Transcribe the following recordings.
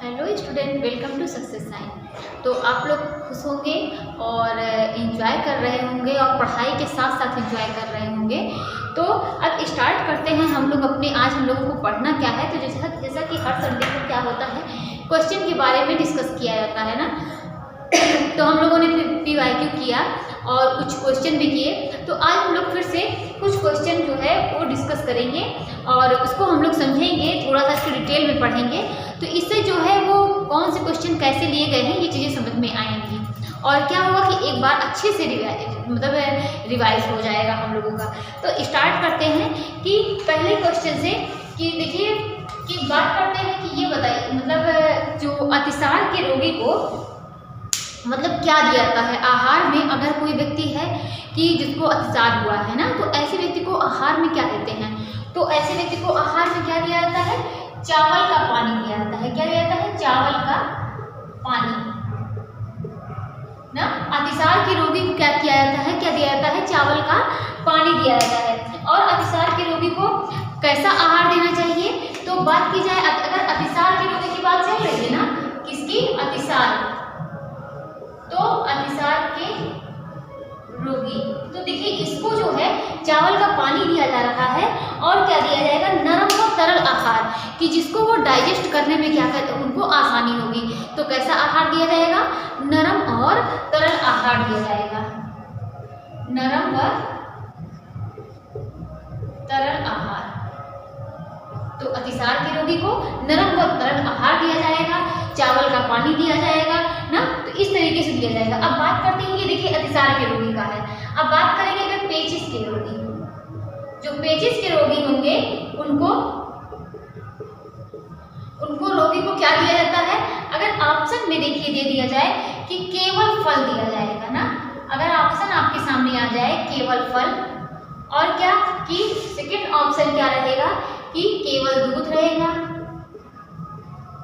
Hello student, welcome to success sign. तो आप लोग खुश होंगे और एंजॉय कर रहे होंगे और पढ़ाई के साथ साथ एंजॉय कर रहे होंगे। तो अब स्टार्ट करते हैं हम लोग अपने। आज हम लोगों को पढ़ना क्या है, तो जैसा कि हर संडे को क्या होता है, क्वेश्चन के बारे में डिस्कस किया जाता है ना। तो हम लोगों ने PYQ किया और कुछ क्वेश्चन भी किए। तो आज हम लोग फिर से कुछ क्वेश्चन जो है वो डिस्कस करेंगे और उसको हम लोग समझेंगे, थोड़ा सा इसके डिटेल में पढ़ेंगे। तो इससे जो है वो कौन से क्वेश्चन कैसे लिए गए हैं ये चीज़ें समझ में आएंगी। और क्या होगा कि एक बार अच्छे से रिवाइज हो जाएगा हम लोगों का। तो स्टार्ट करते हैं कि पहले क्वेश्चन से कि देखिए कि बात करते हैं कि ये बताइए जो अतिसार के रोगी को क्या दिया जाता है आहार में। अगर कोई व्यक्ति है कि जिसको अतिसार हुआ है ना, तो ऐसे व्यक्ति को आहार में क्या देते हैं? तो ऐसे व्यक्ति को आहार में क्या दिया जाता है? चावल का पानी दिया जाता है। क्या दिया जाता है? चावल का पानी ना। अतिसार के रोगी को क्या किया जाता है? क्या दिया जाता है? चावल का पानी दिया जाता है। और अतिसार के रोगी को कैसा आहार देना चाहिए? तो बात की जाए, अगर अतिसार के रोगी की बात चल रही है ना, किसकी? अतिसार। तो अतिसार के रोगी, तो देखिए इसको जो है चावल का पानी दिया जा रहा है और क्या दिया जाएगा? नरम और तरल आहार, कि जिसको वो डाइजेस्ट करने में क्या कहते हैं, उनको आसानी होगी। तो कैसा आहार दिया जाएगा? नरम और तरल आहार दिया जाएगा। नरम व तरल आहार। तो अतिसार के रोगी को नरम व तरल आहार दिया जाएगा, चावल का पानी दिया जाएगा ना। तो इस तरीके से दिया जाएगा। अब बात करते हैं, ये देखिए अतिसार के रोगी का है। अब बात करेंगे अगर पेचिस के रोगी, जो पेचिस के रोगी होंगे उनको रोगी को क्या दिया जाता है? अगर ऑप्शन में देखिए दे दिया जाए कि केवल फल दिया जाएगा ना। अगर ऑप्शन आपके सामने आ जाए केवल फल, और क्या कि सेकंड ऑप्शन क्या रहेगा कि केवल दूध रहेगा,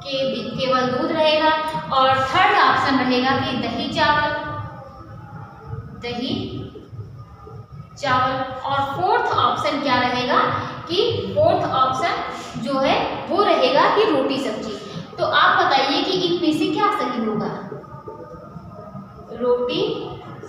केवल दूध रहेगा। और थर्ड ऑप्शन रहेगा कि दही चावल, दही चावल। और फोर्थ ऑप्शन क्या रहेगा कि फोर्थ ऑप्शन जो है वो रहेगा कि रोटी सब्जी। तो आप बताइए कि इनमें से क्या सही होगा? रोटी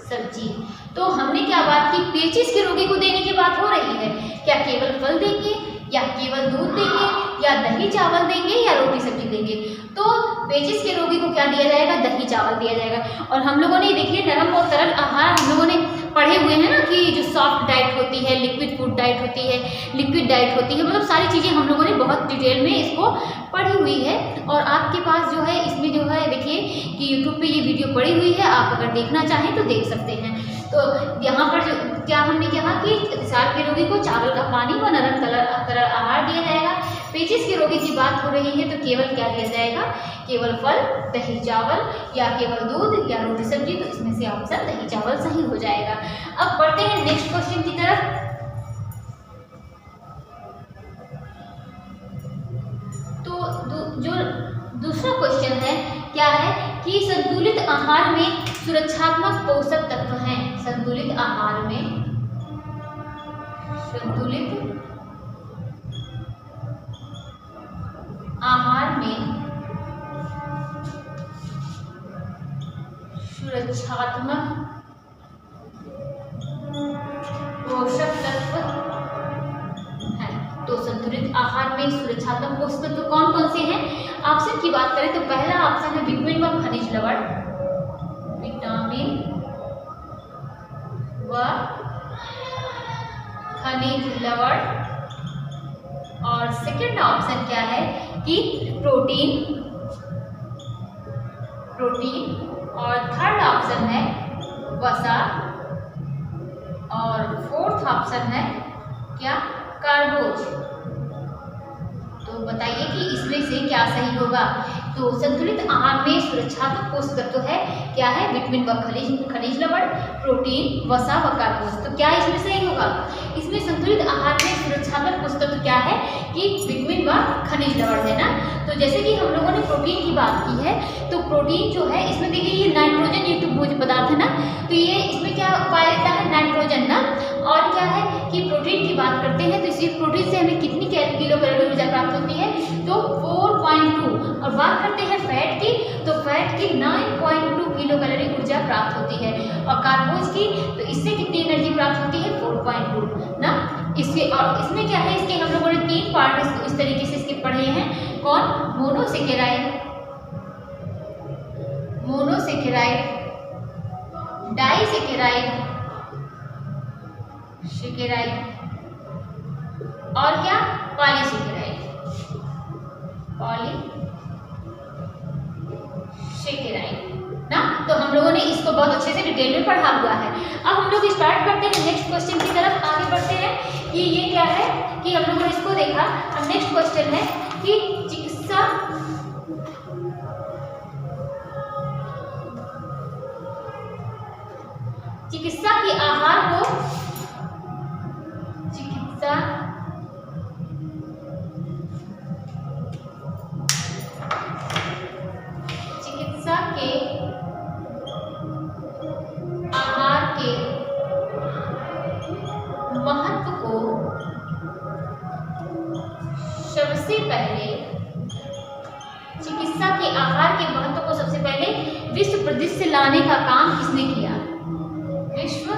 सब्जी। तो हमने क्या बात की? पेचिस के रोगी को देने की बात हो रही है। क्या केवल फल देंगे या केवल दूध देंगे या दही चावल देंगे या रोटी सब्जी देंगे? तो पेचिस के रोगी को क्या दिया जाएगा? दही चावल दिया जाएगा। और हम लोगों ने देखिए नरम और तरल आहार हम लोगों ने पढ़े हुए हैं ना, कि जो सॉफ्ट डाइट होती है, लिक्विड फूड डाइट होती है, लिक्विड डाइट होती है, सारी चीज़ें हम लोगों ने बहुत डिटेल में इसको पढ़ी हुई है। और आपके पास जो है इसमें जो है देखिए कि यूट्यूब पे ये वीडियो पड़ी हुई है, आप अगर देखना चाहें तो देख सकते हैं। तो यहाँ पर जो क्या हमने कहा कि अतिसार के रोगी को चावल का पानी व नरम तरल आहार दिया जाएगा। पेचिस के रोगी की बात हो रही है तो केवल क्या दिया जाएगा? केवल फल, दही चावल या केवल दूध या रोटी सब्जी। तो इसमें से ऑप्शन दही चावल सही हो जाएगा। अब बढ़ते हैं नेक्स्ट क्वेश्चन की तरफ। तो जो दूसरा क्वेश्चन है क्या है कि संतुलित आहार में सुरक्षात्मक पोषक तत्व हैं। संतुलित आहार में सुरक्षात्मक पोषक तत्व है। तो संतुलित आहार में सुरक्षात्मक पोषक तत्व कौन कौन से हैं? ऑप्शन की बात करें तो पहला ऑप्शन है विटामिन व खनिज लवण, विटामिन व खनिज लवण। और सेकंड ऑप्शन क्या है कि प्रोटीन। और थर्ड ऑप्शन है वसा। और फोर्थ ऑप्शन है क्या? कार्बोज। तो बताइए कि इसमें से क्या सही होगा? तो संतुलित आहार में सुरक्षात्मक पोषक तत्व है क्या है? विटामिन व खनिज लवण, प्रोटीन, वसा व कार्बोज। तो क्या इसमें सही होगा? इसमें संतुलित आहार में सुरक्षात्मक पोषक तत्व क्या है कि विटामिन व खनिज लवण है ना। तो जैसे कि हम लोगों ने प्रोटीन की बात की है, तो प्रोटीन जो है इसमें देखिए ये नाइट्रोजन युक्त भोज्य पदार्थ है ना। तो ये इसमें क्या पाया जाता है? नाइट्रोजन ना। और क्या है कि प्रोटीन की बात करते हैं तो इसी प्रोटीन से हमें कितनी किलो कैलोरी ऊर्जा प्राप्त होती है? तो 4.2। और बात करते हैं फैट की, तो फैट की 9.2 किलो कैलोरी ऊर्जा प्राप्त होती है, और कार्बोज की तो इससे कितनी एनर्जी प्राप्त होती है 4.2 ना। इसके और इसमें क्या है, इसके हम लोगों ने 3 पार्ट इस तरीके से इसके पढ़े हैं। कौन? मोनोसेकेराइड, डाइसेकेराइड, सेकेराइड और क्या? पॉलीसेकेराइड, ना। तो हम लोगों ने इसको बहुत अच्छे से डिटेल में पढ़ा हुआ है। अब हम लोग स्टार्ट करते हैं नेक्स्ट क्वेश्चन की तरफ आगे बढ़ते हैं कि ये क्या है कि हम लोगों ने इसको देखा। अब नेक्स्ट क्वेश्चन है कि चिकित्सा के आहार को चिकित्सा के आहार के महत्व को सबसे पहले विश्व प्रसिद्ध लाने का काम किसने किया? विश्व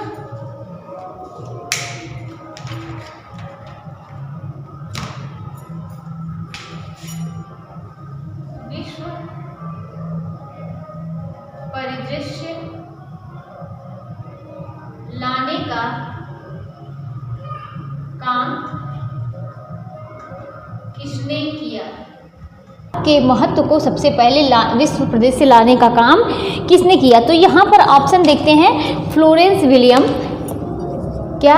परिदृश्य लाने का काम किसने किया? के महत्व को सबसे पहले विश्व प्रसिद्ध लाने का काम किसने किया? तो यहाँ पर ऑप्शन देखते हैं, फ्लोरेंस विलियम, क्या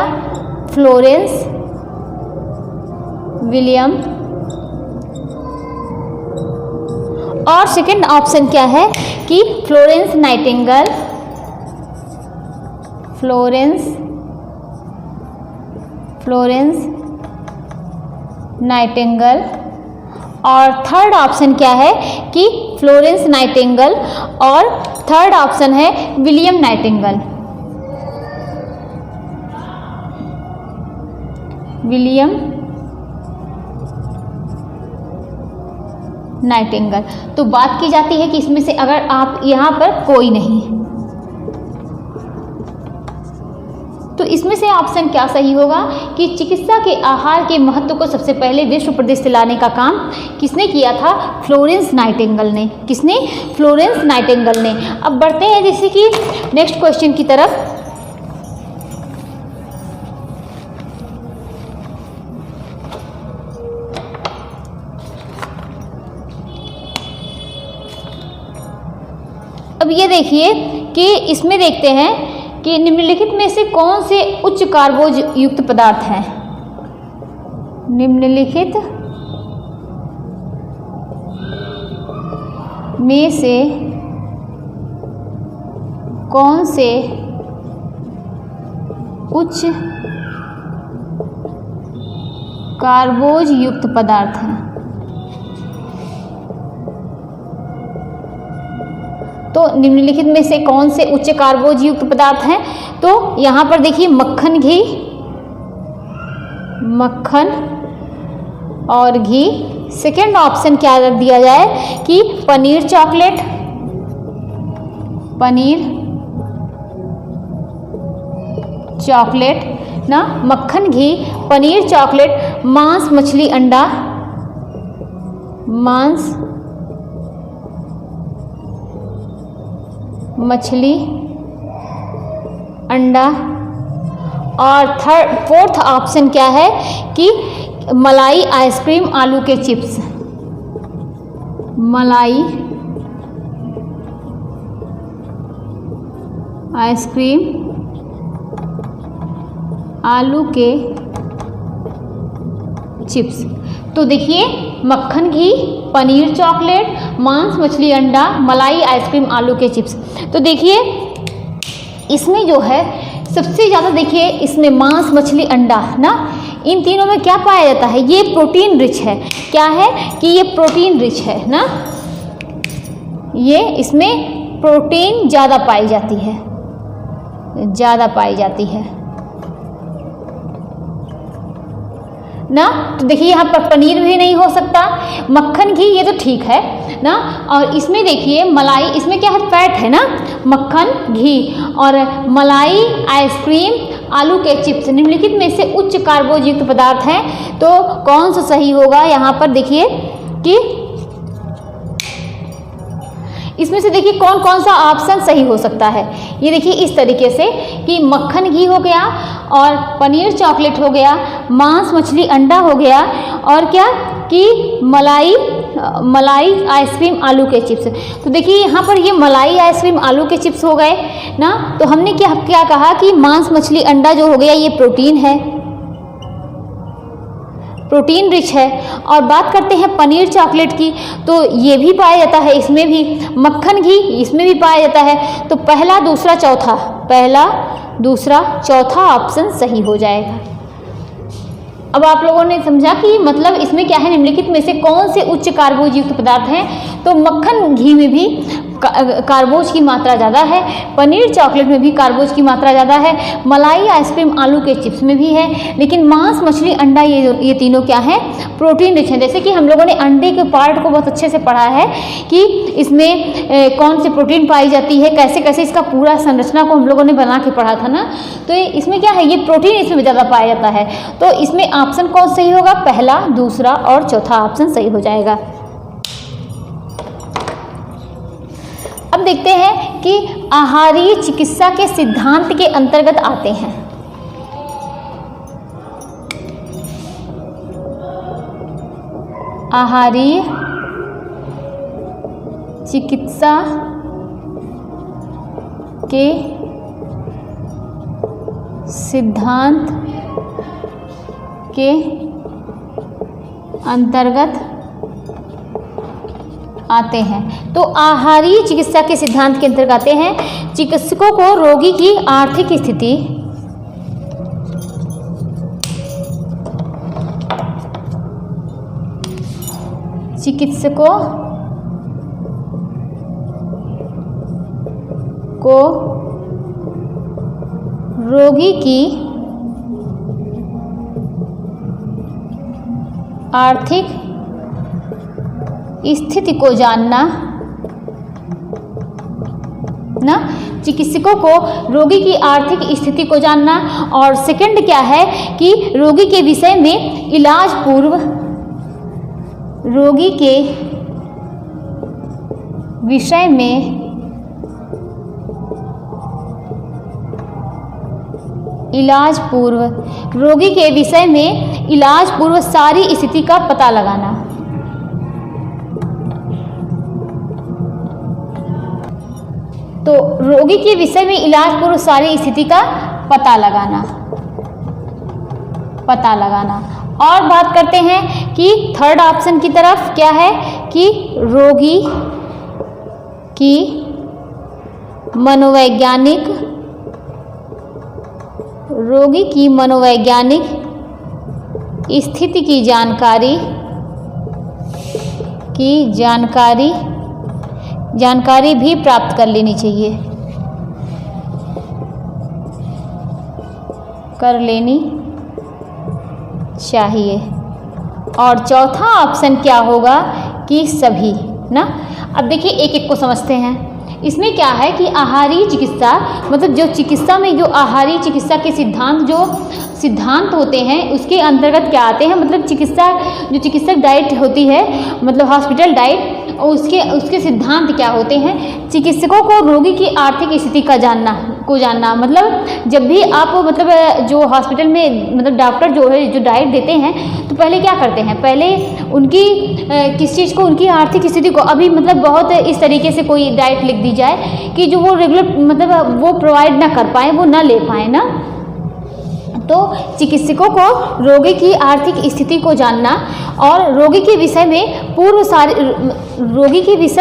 फ्लोरेंस विलियम, और सेकंड ऑप्शन क्या है कि फ्लोरेंस नाइटिंगेल, फ्लोरेंस नाइटिंगेल, और थर्ड ऑप्शन क्या है कि फ्लोरेंस नाइटिंगेल, और थर्ड ऑप्शन है विलियम नाइटिंगेल, विलियम नाइटिंगेल। तो बात की जाती है कि इसमें से अगर आप यहाँ पर कोई नहीं, तो इसमें से ऑप्शन क्या सही होगा कि चिकित्सा के आहार के महत्व को सबसे पहले विश्व प्रसिद्ध लाने का काम किसने किया था? फ्लोरेंस नाइटिंगेल ने। किसने? फ्लोरेंस नाइटिंगेल ने। अब बढ़ते हैं जैसे कि नेक्स्ट क्वेश्चन की तरफ। अब ये देखिए कि इसमें देखते हैं कि निम्नलिखित में से कौन से उच्च कार्बोज युक्त पदार्थ हैं? निम्नलिखित में से कौन से उच्च कार्बोज युक्त पदार्थ हैं? तो निम्नलिखित में से कौन से उच्च कार्बोज युक्त पदार्थ हैं? तो यहाँ पर देखिए मक्खन, घी, मक्खन और घी। सेकेंड ऑप्शन क्या दिया जाए कि पनीर, चॉकलेट, पनीर, चॉकलेट ना, मक्खन, घी, पनीर, चॉकलेट, मांस, मछली, अंडा, मांस, मछली, अंडा, और फोर्थ ऑप्शन क्या है कि मलाई, आइसक्रीम, आलू के चिप्स, मलाई, आइसक्रीम, आलू के चिप्स। तो देखिए मक्खन, घी, पनीर, चॉकलेट, मांस, मछली, अंडा, मलाई, आइसक्रीम, आलू के चिप्स। तो देखिए इसमें जो है सबसे ज़्यादा, देखिए इसमें मांस, मछली, अंडा ना, इन तीनों में क्या पाया जाता है? ये प्रोटीन रिच है। क्या है कि ये प्रोटीन रिच है ना, ये इसमें प्रोटीन ज़्यादा पाई जाती है, ज़्यादा पाई जाती है। ना। तो देखिए यहाँ पर पनीर भी नहीं हो सकता, मक्खन घी ये तो ठीक है ना। और इसमें देखिए मलाई, इसमें क्या है, फैट है ना, मक्खन घी। और मलाई, आइसक्रीम, आलू के चिप्स निम्नलिखित में से उच्च कार्बोज युक्त पदार्थ हैं, तो कौन सा सही होगा। यहाँ पर देखिए कि इसमें से देखिए कौन कौन सा ऑप्शन सही हो सकता है। ये देखिए इस तरीके से कि मक्खन घी हो गया, और पनीर चॉकलेट हो गया, मांस मछली अंडा हो गया, और क्या कि मलाई आइसक्रीम आलू के चिप्स। तो देखिए यहाँ पर ये मलाई आइसक्रीम आलू के चिप्स हो गए ना। तो हमने क्या कहा कि मांस मछली अंडा जो हो गया ये प्रोटीन है, प्रोटीन रिच है। और बात करते हैं पनीर चॉकलेट की, तो ये भी पाया जाता है इसमें भी, मक्खन घी इसमें भी पाया जाता है। तो पहला दूसरा चौथा ऑप्शन सही हो जाएगा। अब आप लोगों ने समझा कि मतलब इसमें क्या है, निम्नलिखित में से कौन से उच्च कार्बोज युक्त पदार्थ हैं। तो मक्खन घी में भी कार्बोज की मात्रा ज़्यादा है, पनीर चॉकलेट में भी कार्बोज की मात्रा ज़्यादा है, मलाई आइसक्रीम आलू के चिप्स में भी है, लेकिन मांस मछली अंडा ये तीनों क्या हैं, प्रोटीन रिच हैं। जैसे कि हम लोगों ने अंडे के पार्ट को बहुत अच्छे से पढ़ा है कि इसमें कौन सी प्रोटीन पाई जाती है, कैसे कैसे इसका पूरा संरचना को हम लोगों ने बना के पढ़ा था ना। तो इसमें क्या है, ये प्रोटीन इसमें ज़्यादा पाया जाता है। तो इसमें ऑप्शन कौन सही होगा, पहला, दूसरा और चौथा ऑप्शन सही हो जाएगा। अब देखते हैं कि आहारीय चिकित्सा के सिद्धांत के अंतर्गत आते हैं। आहारीय चिकित्सा के सिद्धांत के अंतर्गत आते हैं। तो आहारीय चिकित्सा के सिद्धांत के अंतर्गत आते हैं चिकित्सकों को रोगी की आर्थिक स्थिति, चिकित्सकों को रोगी की आर्थिक स्थिति को जानना ना, चिकित्सकों को रोगी की आर्थिक स्थिति को जानना। और सेकंड क्या है कि रोगी के विषय में इलाज पूर्व, रोगी के विषय में इलाज पूर्व, रोगी के विषय में इलाज पूर्व सारी स्थिति का पता लगाना। तो रोगी के विषय में इलाज पूर्व सारी स्थिति का पता लगाना। और बात करते हैं कि थर्ड ऑप्शन की तरफ क्या है कि रोगी की मनोवैज्ञानिक स्थिति की जानकारी भी प्राप्त कर लेनी चाहिए। और चौथा ऑप्शन क्या होगा कि सभी ना। अब देखिए एक एक को समझते हैं। इसमें क्या है कि आहारीय चिकित्सा मतलब जो चिकित्सा में जो आहारीय चिकित्सा के सिद्धांत होते हैं उसके अंतर्गत क्या आते हैं, मतलब चिकित्सक डाइट होती है, मतलब हॉस्पिटल डाइट, और उसके सिद्धांत क्या होते हैं। चिकित्सकों को रोगी की आर्थिक स्थिति को जानना मतलब जब भी आप मतलब जो हॉस्पिटल में मतलब डॉक्टर जो डाइट देते हैं तो पहले क्या करते हैं, पहले उनकी किस चीज़ को, उनकी आर्थिक स्थिति को, अभी मतलब बहुत इस तरीके से कोई डाइट लिख दी जाए कि जो वो रेगुलर मतलब वो प्रोवाइड ना कर पाए, वो ना ले पाए ना। तो चिकित्सकों को रोगी की आर्थिक स्थिति को जानना और रोगी के विषय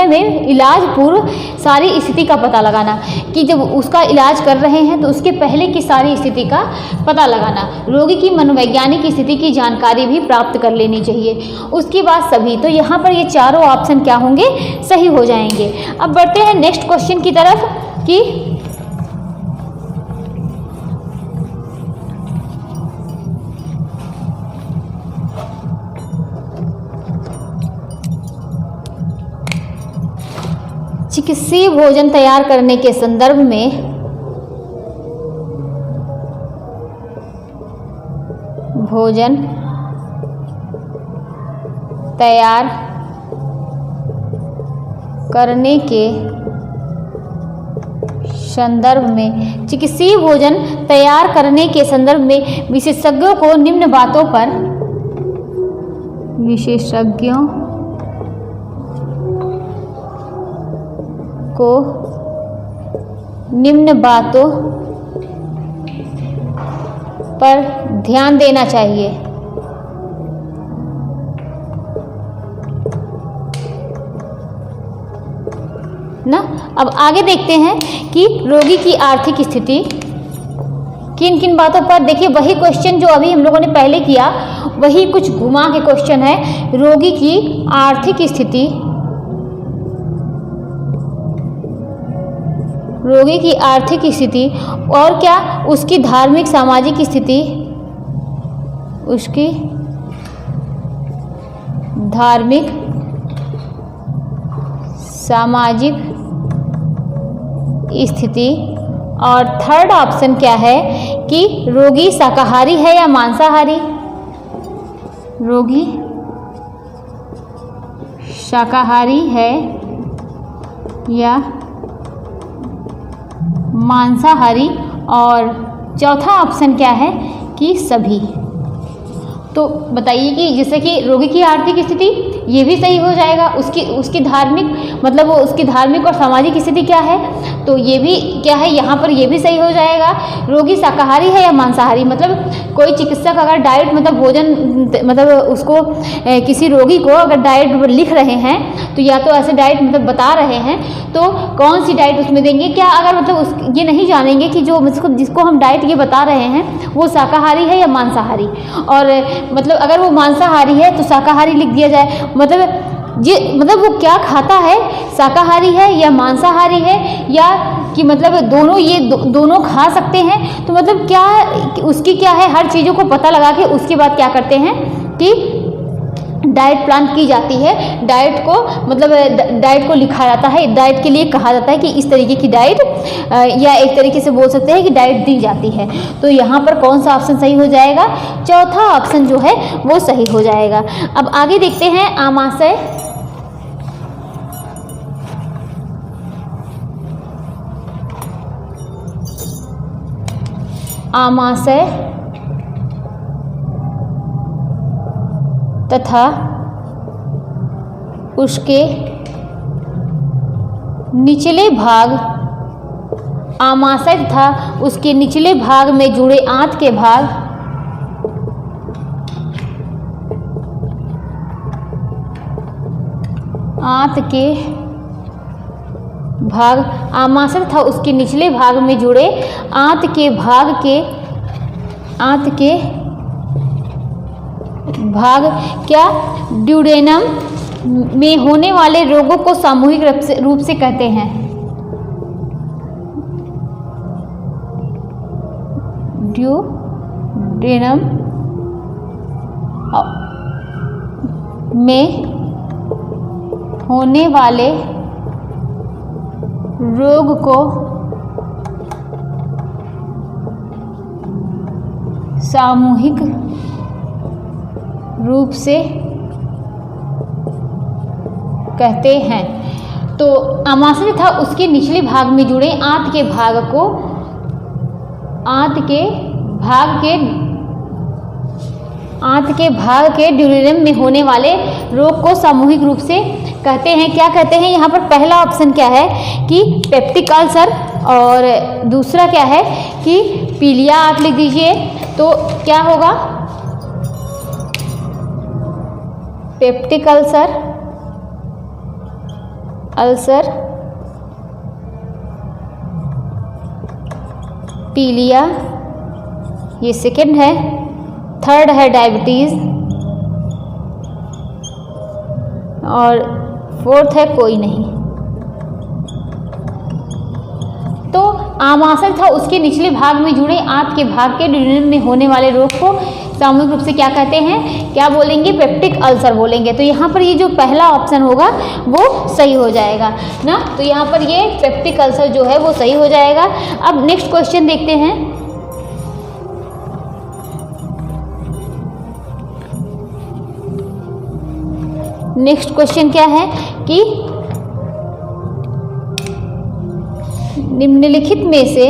में इलाज पूर्व सारी स्थिति का पता लगाना कि जब उसका इलाज कर रहे हैं तो उसके पहले की सारी स्थिति का पता लगाना। रोगी की मनोवैज्ञानिक स्थिति की जानकारी भी प्राप्त कर लेनी चाहिए। उसके बाद सभी, तो यहाँ पर ये चारों ऑप्शन क्या होंगे, सही हो जाएंगे। अब बढ़ते हैं नेक्स्ट क्वेश्चन की तरफ कि चिकित्सीय भोजन तैयार करने के संदर्भ में भोजन तैयार करने के संदर्भ में चिकित्सीय भोजन तैयार करने के संदर्भ में विशेषज्ञों को निम्न बातों पर ध्यान देना चाहिए। ना अब आगे देखते हैं कि रोगी की आर्थिक स्थिति, किन किन बातों पर। देखिए वही क्वेश्चन जो अभी हम लोगों ने पहले किया, वही कुछ घुमा के क्वेश्चन है। रोगी की आर्थिक स्थिति, रोगी की आर्थिक स्थिति और क्या, उसकी धार्मिक सामाजिक स्थिति, उसकी धार्मिक सामाजिक स्थिति। और थर्ड ऑप्शन क्या है कि रोगी शाकाहारी है या मांसाहारी। रोगी शाकाहारी है या मांसाहारी। और चौथा ऑप्शन क्या है कि सभी। तो बताइए कि जैसे कि रोगी की आर्थिक स्थिति, ये भी सही हो जाएगा। उसकी धार्मिक, मतलब वो उसकी धार्मिक और सामाजिक स्थिति क्या है, तो ये भी क्या है यहाँ पर, ये भी सही हो जाएगा। रोगी शाकाहारी है या मांसाहारी, मतलब कोई चिकित्सक अगर डाइट, मतलब भोजन, मतलब उसको किसी रोगी को अगर डाइट लिख रहे हैं, तो या तो ऐसे डाइट मतलब बता रहे हैं, तो कौन सी डाइट उसमें देंगे। क्या अगर मतलब ये नहीं जानेंगे कि जो जिसको हम डाइट ये बता रहे हैं वो शाकाहारी है या मांसाहारी। और मतलब अगर वो मांसाहारी है तो शाकाहारी लिख दिया जाए। मतलब वो क्या खाता है, शाकाहारी है या मांसाहारी है, या कि मतलब दोनों, ये दोनों खा सकते हैं। तो मतलब क्या उसकी क्या है, हर चीज़ों को पता लगा के उसके बाद क्या करते हैं कि डाइट प्लान की जाती है। डाइट को मतलब डाइट को लिखा जाता है, डाइट के लिए कहा जाता है कि इस तरीके की डाइट, या एक तरीके से बोल सकते हैं कि डाइट दी जाती है। तो यहाँ पर कौन सा ऑप्शन सही हो जाएगा, चौथा ऑप्शन जो है वो सही हो जाएगा। अब आगे देखते हैं आमाशय। आमाशय तथा उसके निचले भाग, आमाशय तथा उसके निचले भाग में जुड़े आंत के भाग, आंत के भाग, आमाशय तथा उसके निचले भाग में जुड़े आंत के भाग क्या, ड्यूडेनम में होने वाले रोगों को सामूहिक रूप से कहते हैं। ड्यूडेनम में होने वाले रोग को सामूहिक रूप से कहते हैं। तो आमाशय था उसके निचले भाग में जुड़े आंत के भाग को, आंत के भाग के ड्यूडेनम में होने वाले रोग को सामूहिक रूप से कहते हैं। क्या कहते हैं यहाँ पर, पहला ऑप्शन क्या है कि पेप्टिक अल्सर, और दूसरा क्या है कि पीलिया। आप लिख दीजिए तो क्या होगा, पेप्टिक अल्सर, पीलिया, ये सेकंड है। थर्ड है डायबिटीज, और फोर्थ है कोई नहीं। तो आमाशय था उसके निचले भाग में जुड़े आंत के भाग के ड्यूडेनम में होने वाले रोग को सामूहिक रूप से क्या कहते हैं, क्या बोलेंगे, पेप्टिक अल्सर बोलेंगे। तो यहाँ पर ये जो पहला ऑप्शन होगा वो सही हो जाएगा ना। तो यहाँ पर ये पेप्टिक अल्सर जो है वो सही हो जाएगा। अब नेक्स्ट क्वेश्चन देखते हैं। नेक्स्ट क्वेश्चन क्या है कि निम्नलिखित में से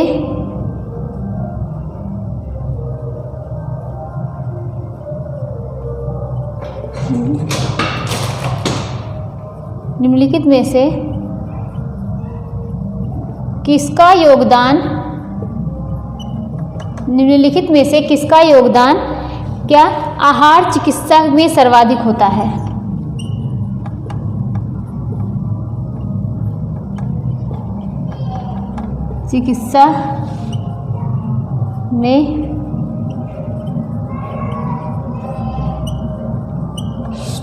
किसका योगदान क्या आहार चिकित्सा में सर्वाधिक होता है। चिकित्सा में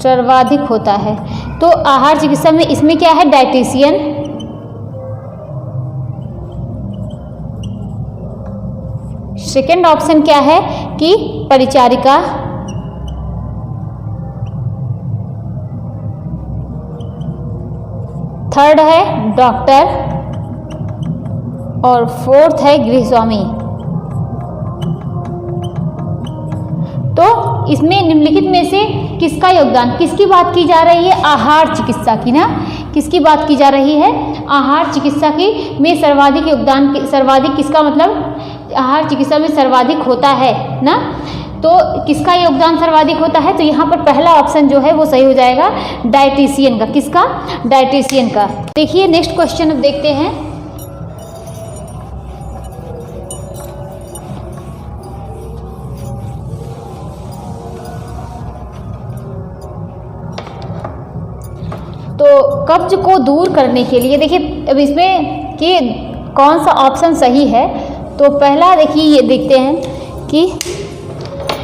सर्वाधिक होता है। तो आहार चिकित्सा में इसमें क्या है, डाइटिशियन, सेकंड ऑप्शन क्या है कि परिचारिका, थर्ड है डॉक्टर और फोर्थ है गृहस्वामी। तो इसमें निम्नलिखित में से किसका योगदान, किसकी बात की जा रही है, आहार चिकित्सा की ना, किसकी बात की जा रही है, आहार चिकित्सा की में सर्वाधिक योगदान, सर्वाधिक किसका मतलब आहार चिकित्सा में सर्वाधिक होता है ना। तो किसका योगदान सर्वाधिक होता है, तो यहाँ पर पहला ऑप्शन जो है वो सही हो जाएगा, डाइटिशियन का। किसका, डाइटिशियन का। देखिए नेक्स्ट क्वेश्चन अब देखते हैं। तो कब्ज को दूर करने के लिए देखिए अब इसमें कि कौन सा ऑप्शन सही है। तो पहला देखिए ये देखते हैं कि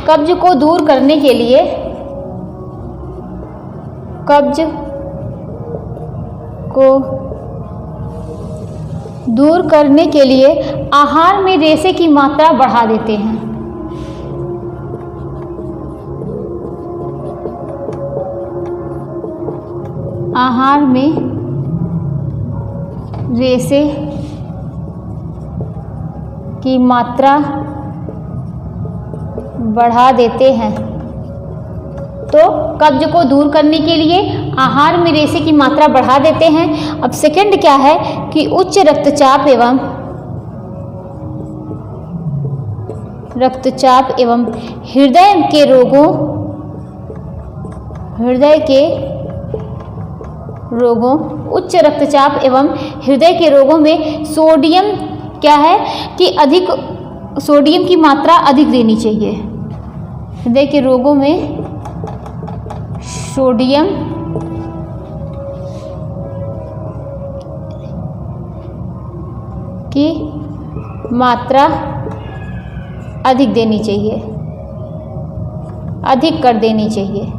कब्ज को दूर करने के लिए, कब्ज को दूर करने के लिए आहार में रेशे की मात्रा बढ़ा देते हैं। आहार में रेशे की मात्रा बढ़ा देते हैं। तो कब्ज को दूर करने के लिए आहार में रेशे की मात्रा बढ़ा देते हैं। अब सेकंड क्या है कि उच्च रक्तचाप एवं हृदय के रोगों, उच्च रक्तचाप एवं हृदय के रोगों में सोडियम क्या है कि अधिक सोडियम की मात्रा अधिक देनी चाहिए। हृदय के रोगों में सोडियम की मात्रा अधिक देनी चाहिए, अधिक कर देनी चाहिए।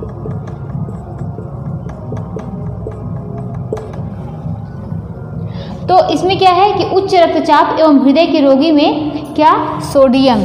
तो इसमें क्या है कि उच्च रक्तचाप एवं हृदय के रोगी में क्या सोडियम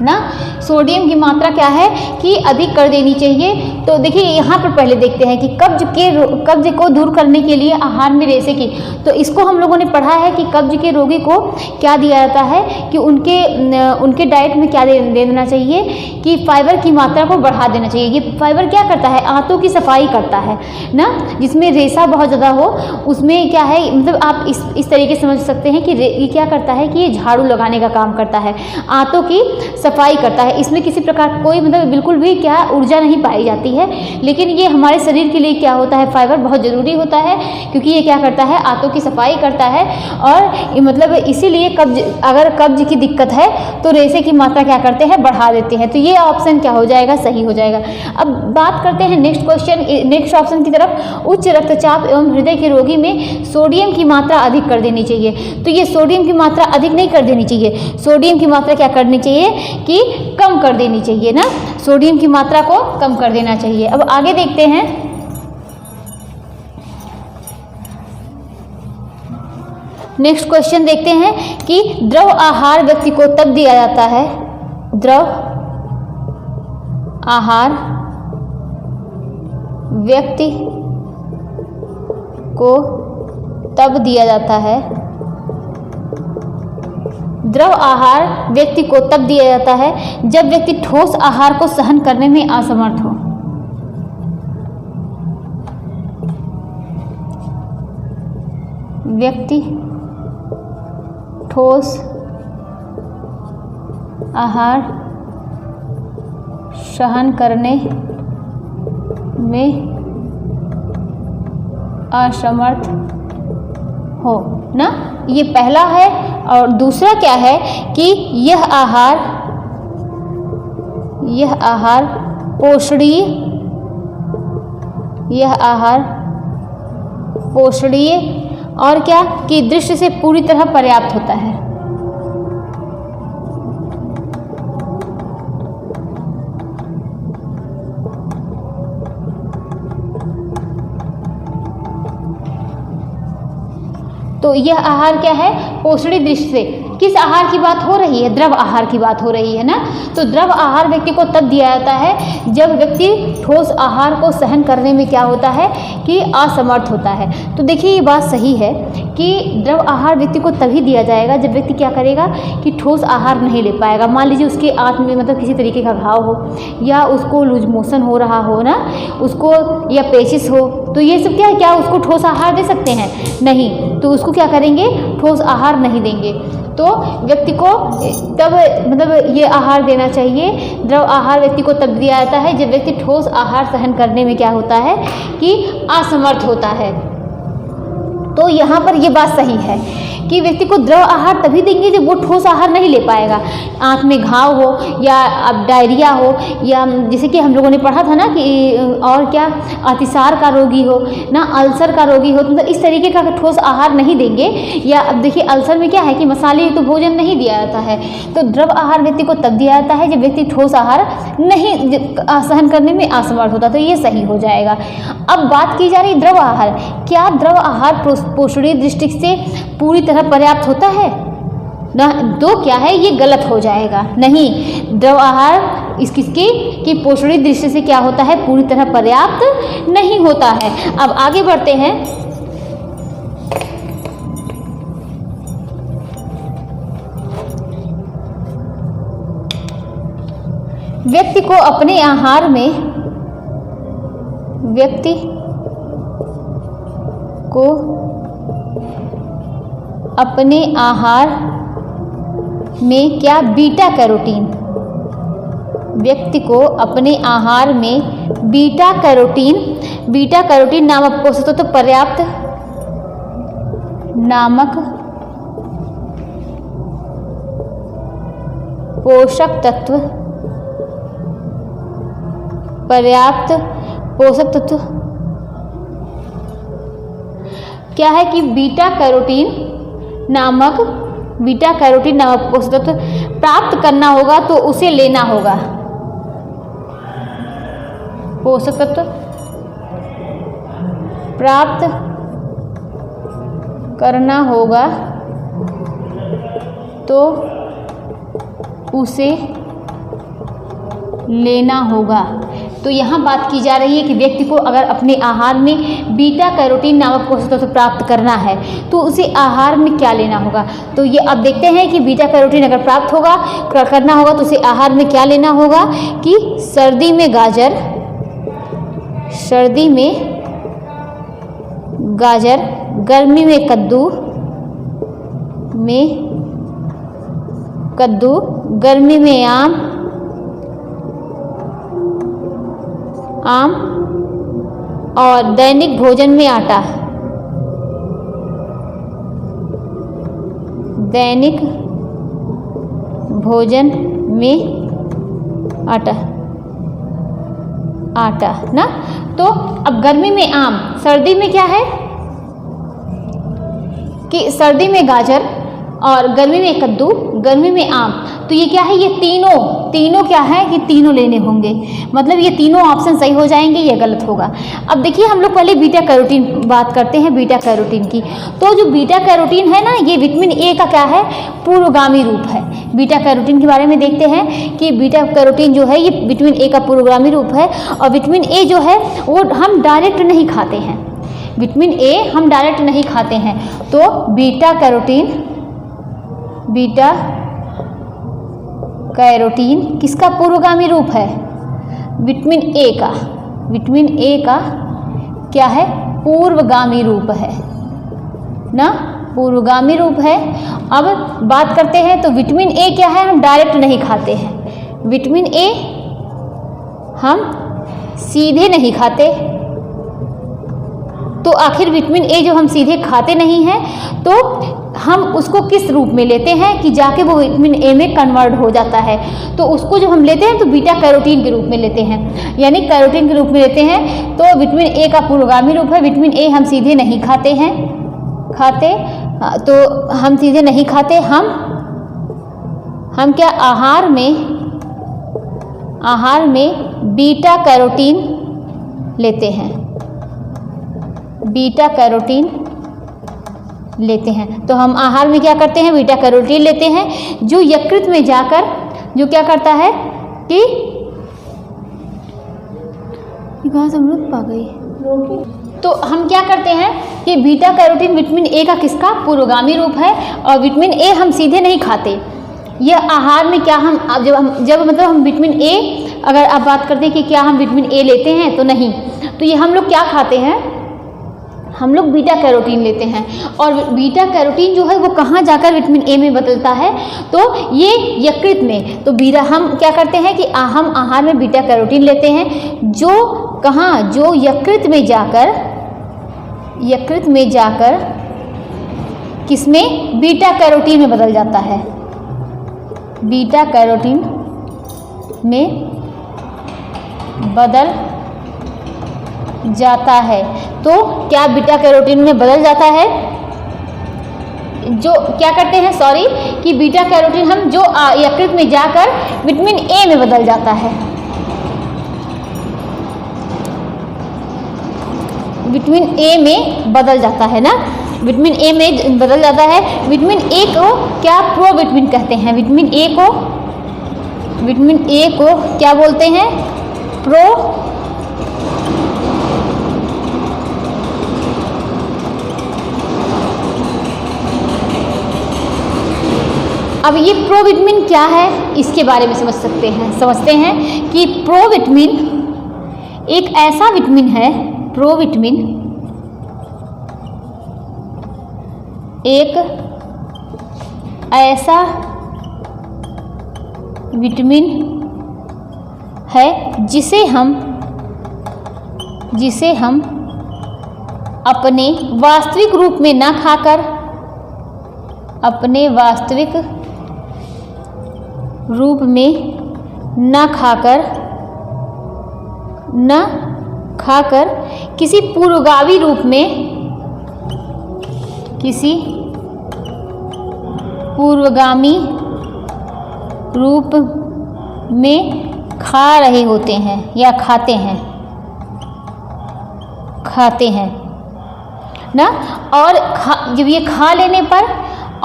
ना, सोडियम की मात्रा क्या है कि अधिक कर देनी चाहिए। तो देखिए यहाँ पर पहले देखते हैं कि कब्ज को दूर करने के लिए आहार में रेशे की, तो इसको हम लोगों ने पढ़ा है कि कब्ज के रोगी को क्या दिया जाता है कि उनके डाइट में क्या दे देना चाहिए कि फाइबर की मात्रा को बढ़ा देना चाहिए। ये फाइबर क्या करता है, आंतों की सफाई करता है ना, जिसमें रेशा बहुत ज़्यादा हो उसमें क्या है, मतलब आप इस तरीके से समझ सकते हैं कि ये क्या करता है कि ये झाड़ू लगाने का काम करता है, आंतों की सफाई करता है। इसमें किसी प्रकार कोई मतलब बिल्कुल भी क्या ऊर्जा नहीं पाई जाती है, लेकिन ये हमारे शरीर के लिए क्या होता है, फाइबर बहुत ज़रूरी होता है क्योंकि ये क्या करता है, आंतों की सफाई करता है। और मतलब इसीलिए अगर कब्ज की दिक्कत है तो रेशे की मात्रा क्या करते हैं, बढ़ा देते हैं। तो ये ऑप्शन क्या हो जाएगा, सही हो जाएगा। अब बात करते हैं नेक्स्ट क्वेश्चन, नेक्स्ट ऑप्शन की तरफ। उच्च रक्तचाप एवं हृदय के रोगी में सोडियम की मात्रा अधिक कर देनी चाहिए। तो ये सोडियम की मात्रा अधिक नहीं कर देनी चाहिए, सोडियम की मात्रा क्या करनी चाहिए कि कम कर देनी चाहिए ना, सोडियम की मात्रा को कम कर देना चाहिए। अब आगे देखते हैं। नेक्स्ट क्वेश्चन देखते हैं कि द्रव आहार व्यक्ति को तब दिया जाता है, द्रव आहार व्यक्ति को तब दिया जाता है, द्रव आहार व्यक्ति को तब दिया जाता है जब व्यक्ति ठोस आहार को सहन करने में असमर्थ हो। व्यक्ति ठोस आहार सहन करने में असमर्थ हो ना, ये पहला है। और दूसरा क्या है कि यह आहार पोषणीय, यह आहार पोषणीय और क्या कि दृष्टि से पूरी तरह पर्याप्त होता है। तो यह आहार क्या है, पोषणीय दृष्टि से। किस आहार की बात हो रही है, द्रव आहार की बात हो रही है ना। तो द्रव आहार व्यक्ति को तब दिया जाता है जब व्यक्ति ठोस आहार को सहन करने में क्या होता है कि असमर्थ होता है। तो देखिए ये बात सही है कि द्रव आहार व्यक्ति को तभी दिया जाएगा जब व्यक्ति क्या करेगा कि ठोस आहार नहीं ले पाएगा। मान लीजिए उसके आंत में मतलब किसी तरीके का घाव हो, या उसको लूज मोशन हो रहा हो ना, उसको या पेचिस हो, तो ये सब क्या उसको ठोस आहार दे सकते हैं? नहीं। तो उसको क्या करेंगे, ठोस आहार नहीं देंगे। तो व्यक्ति को तब मतलब ये आहार देना चाहिए, द्रव आहार व्यक्ति को तब दिया जाता है जब व्यक्ति ठोस आहार सहन करने में क्या होता है कि असमर्थ होता है। तो यहाँ पर ये बात सही है कि व्यक्ति को द्रव आहार तभी देंगे जब वो ठोस आहार नहीं ले पाएगा। आँख में घाव हो या अब डायरिया हो, या जैसे कि हम लोगों ने पढ़ा था ना कि और क्या अतिसार का रोगी हो ना, अल्सर का रोगी हो, तो मतलब इस तरीके का ठोस आहार नहीं देंगे। या अब देखिए अल्सर में क्या है कि मसाले तो भोजन नहीं दिया जाता है। तो द्रव आहार व्यक्ति को तब दिया जाता है जब व्यक्ति ठोस आहार नहीं सहन करने में असमर्थ होता। तो ये सही हो जाएगा। अब बात की जा रही द्रव आहार, क्या द्रव आहार पोषणीय दृष्टि से पूरी तरह पर्याप्त होता है ना? तो क्या है, ये गलत हो जाएगा। नहीं, द्रव आहार किसकी कि पोषणीय दृष्टि से क्या होता है, पूरी तरह पर्याप्त नहीं होता है। अब आगे बढ़ते हैं। व्यक्ति को अपने आहार में अपने आहार में क्या बीटा कैरोटीन, व्यक्ति को अपने आहार में बीटा कैरोटीन नामक पोषक तत्व पर्याप्त नामक पोषक तत्व पर्याप्त पोषक तत्व क्या है कि बीटा कैरोटीन नामक पोषक तत्व प्राप्त करना होगा तो उसे लेना होगा। पोषक तत्व प्राप्त करना होगा तो उसे लेना होगा। तो यहाँ बात की जा रही है कि व्यक्ति को अगर अपने आहार में बीटा कैरोटीन नामक पोषक तत्व प्राप्त करना है तो उसे आहार में क्या लेना होगा। तो ये अब देखते हैं कि बीटा कैरोटीन अगर प्राप्त होगा करना होगा तो उसे आहार में क्या लेना होगा कि सर्दी में गाजर, गर्मी में कद्दू, गर्मी में आम और दैनिक भोजन में आटा। दैनिक भोजन में आटा ना। तो अब गर्मी में आम, सर्दी में क्या है कि सर्दी में गाजर और गर्मी में कद्दू, गर्मी में आम। तो ये क्या है, ये तीनों क्या है कि तीनों लेने होंगे, मतलब ये तीनों ऑप्शन सही हो जाएंगे, ये गलत होगा। अब देखिए हम लोग पहले बीटा कैरोटीन बात करते हैं, बीटा कैरोटीन की। तो जो बीटा कैरोटीन है ना, ये विटामिन ए का क्या है, पूर्वगामी रूप है। बीटा कैरोटीन के बारे में देखते हैं कि बीटा कैरोटीन जो है ये विटामिन ए का पूर्वगामी रूप है। और विटामिन ए जो है वो हम डायरेक्ट नहीं खाते हैं, विटामिन ए हम डायरेक्ट नहीं खाते हैं। तो बीटा कैरोटीन किसका पूर्वगामी रूप है, विटामिन ए का, विटामिन ए का क्या है, पूर्वगामी रूप है ना, पूर्वगामी रूप है। अब बात करते हैं तो विटामिन ए क्या है, हम डायरेक्ट नहीं खाते हैं, विटामिन ए हम सीधे नहीं खाते। तो आखिर विटामिन ए जो हम सीधे खाते नहीं हैं तो हम उसको किस रूप में लेते हैं कि जाके वो विटामिन ए में कन्वर्ट हो जाता है। तो उसको जो हम लेते हैं तो बीटा कैरोटीन के रूप में लेते हैं, यानी कैरोटीन के रूप में लेते हैं। तो विटामिन ए का पूर्वगामी रूप है, विटामिन ए हम सीधे नहीं खाते हैं, तो हम सीधे नहीं खाते, हम क्या आहार में बीटा कैरोटीन लेते हैं, बीटा कैरोटीन लेते हैं। तो हम आहार में क्या करते हैं, बीटा कैरोटीन लेते हैं, जो यकृत में जाकर जो क्या करता है कि हम लोग पा गई। तो हम क्या करते हैं कि बीटा कैरोटीन विटामिन ए का किसका पूर्वगामी रूप है, और विटामिन ए हम सीधे नहीं खाते। यह आहार में क्या हम जब मतलब हम विटामिन ए, अगर आप बात करते हैं कि क्या हम विटामिन ए लेते हैं तो नहीं, तो ये हम लोग क्या खाते हैं, हम लोग बीटा कैरोटीन लेते हैं। और बीटा कैरोटीन जो है वो कहाँ जाकर विटामिन ए में बदलता है, तो ये यकृत में। तो हम क्या करते हैं कि हम आहार में बीटा कैरोटीन लेते हैं, जो कहाँ, जो यकृत में जाकर किसमें, बीटा कैरोटीन में बदल जाता है, बीटा कैरोटीन में बदल जाता है। तो क्या बीटा कैरोटीन में बदल जाता है, जो क्या करते हैं कि बीटा कैरोटीन हम जो यकृत में जाकर विटामिन ए में बदल जाता है, विटामिन ए में बदल जाता है ना, विटामिन ए में बदल जाता है। विटामिन ए को क्या प्रोविटामिन कहते हैं, विटामिन ए को क्या बोलते हैं, अब ये प्रोविटामिन क्या है, इसके बारे में समझते हैं कि प्रोविटामिन एक ऐसा विटामिन है, प्रोविटामिन एक ऐसा विटामिन है जिसे हम अपने वास्तविक रूप में न खाकर, अपने वास्तविक रूप में न खाकर किसी पूर्वगामी रूप में, किसी पूर्वगामी रूप में खा रहे होते हैं या खाते हैं ना। और जब ये खा लेने पर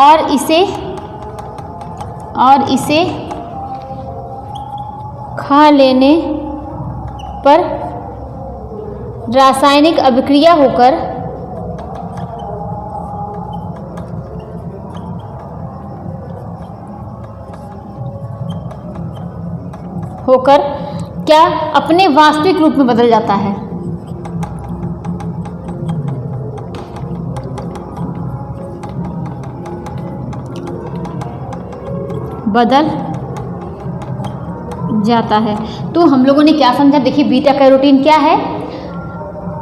और इसे खा लेने पर रासायनिक अभिक्रिया होकर क्या अपने वास्तविक रूप में बदल जाता है, बदल जाता है। तो हम लोगों ने क्या समझा, देखिए बीटा कैरोटीन क्या है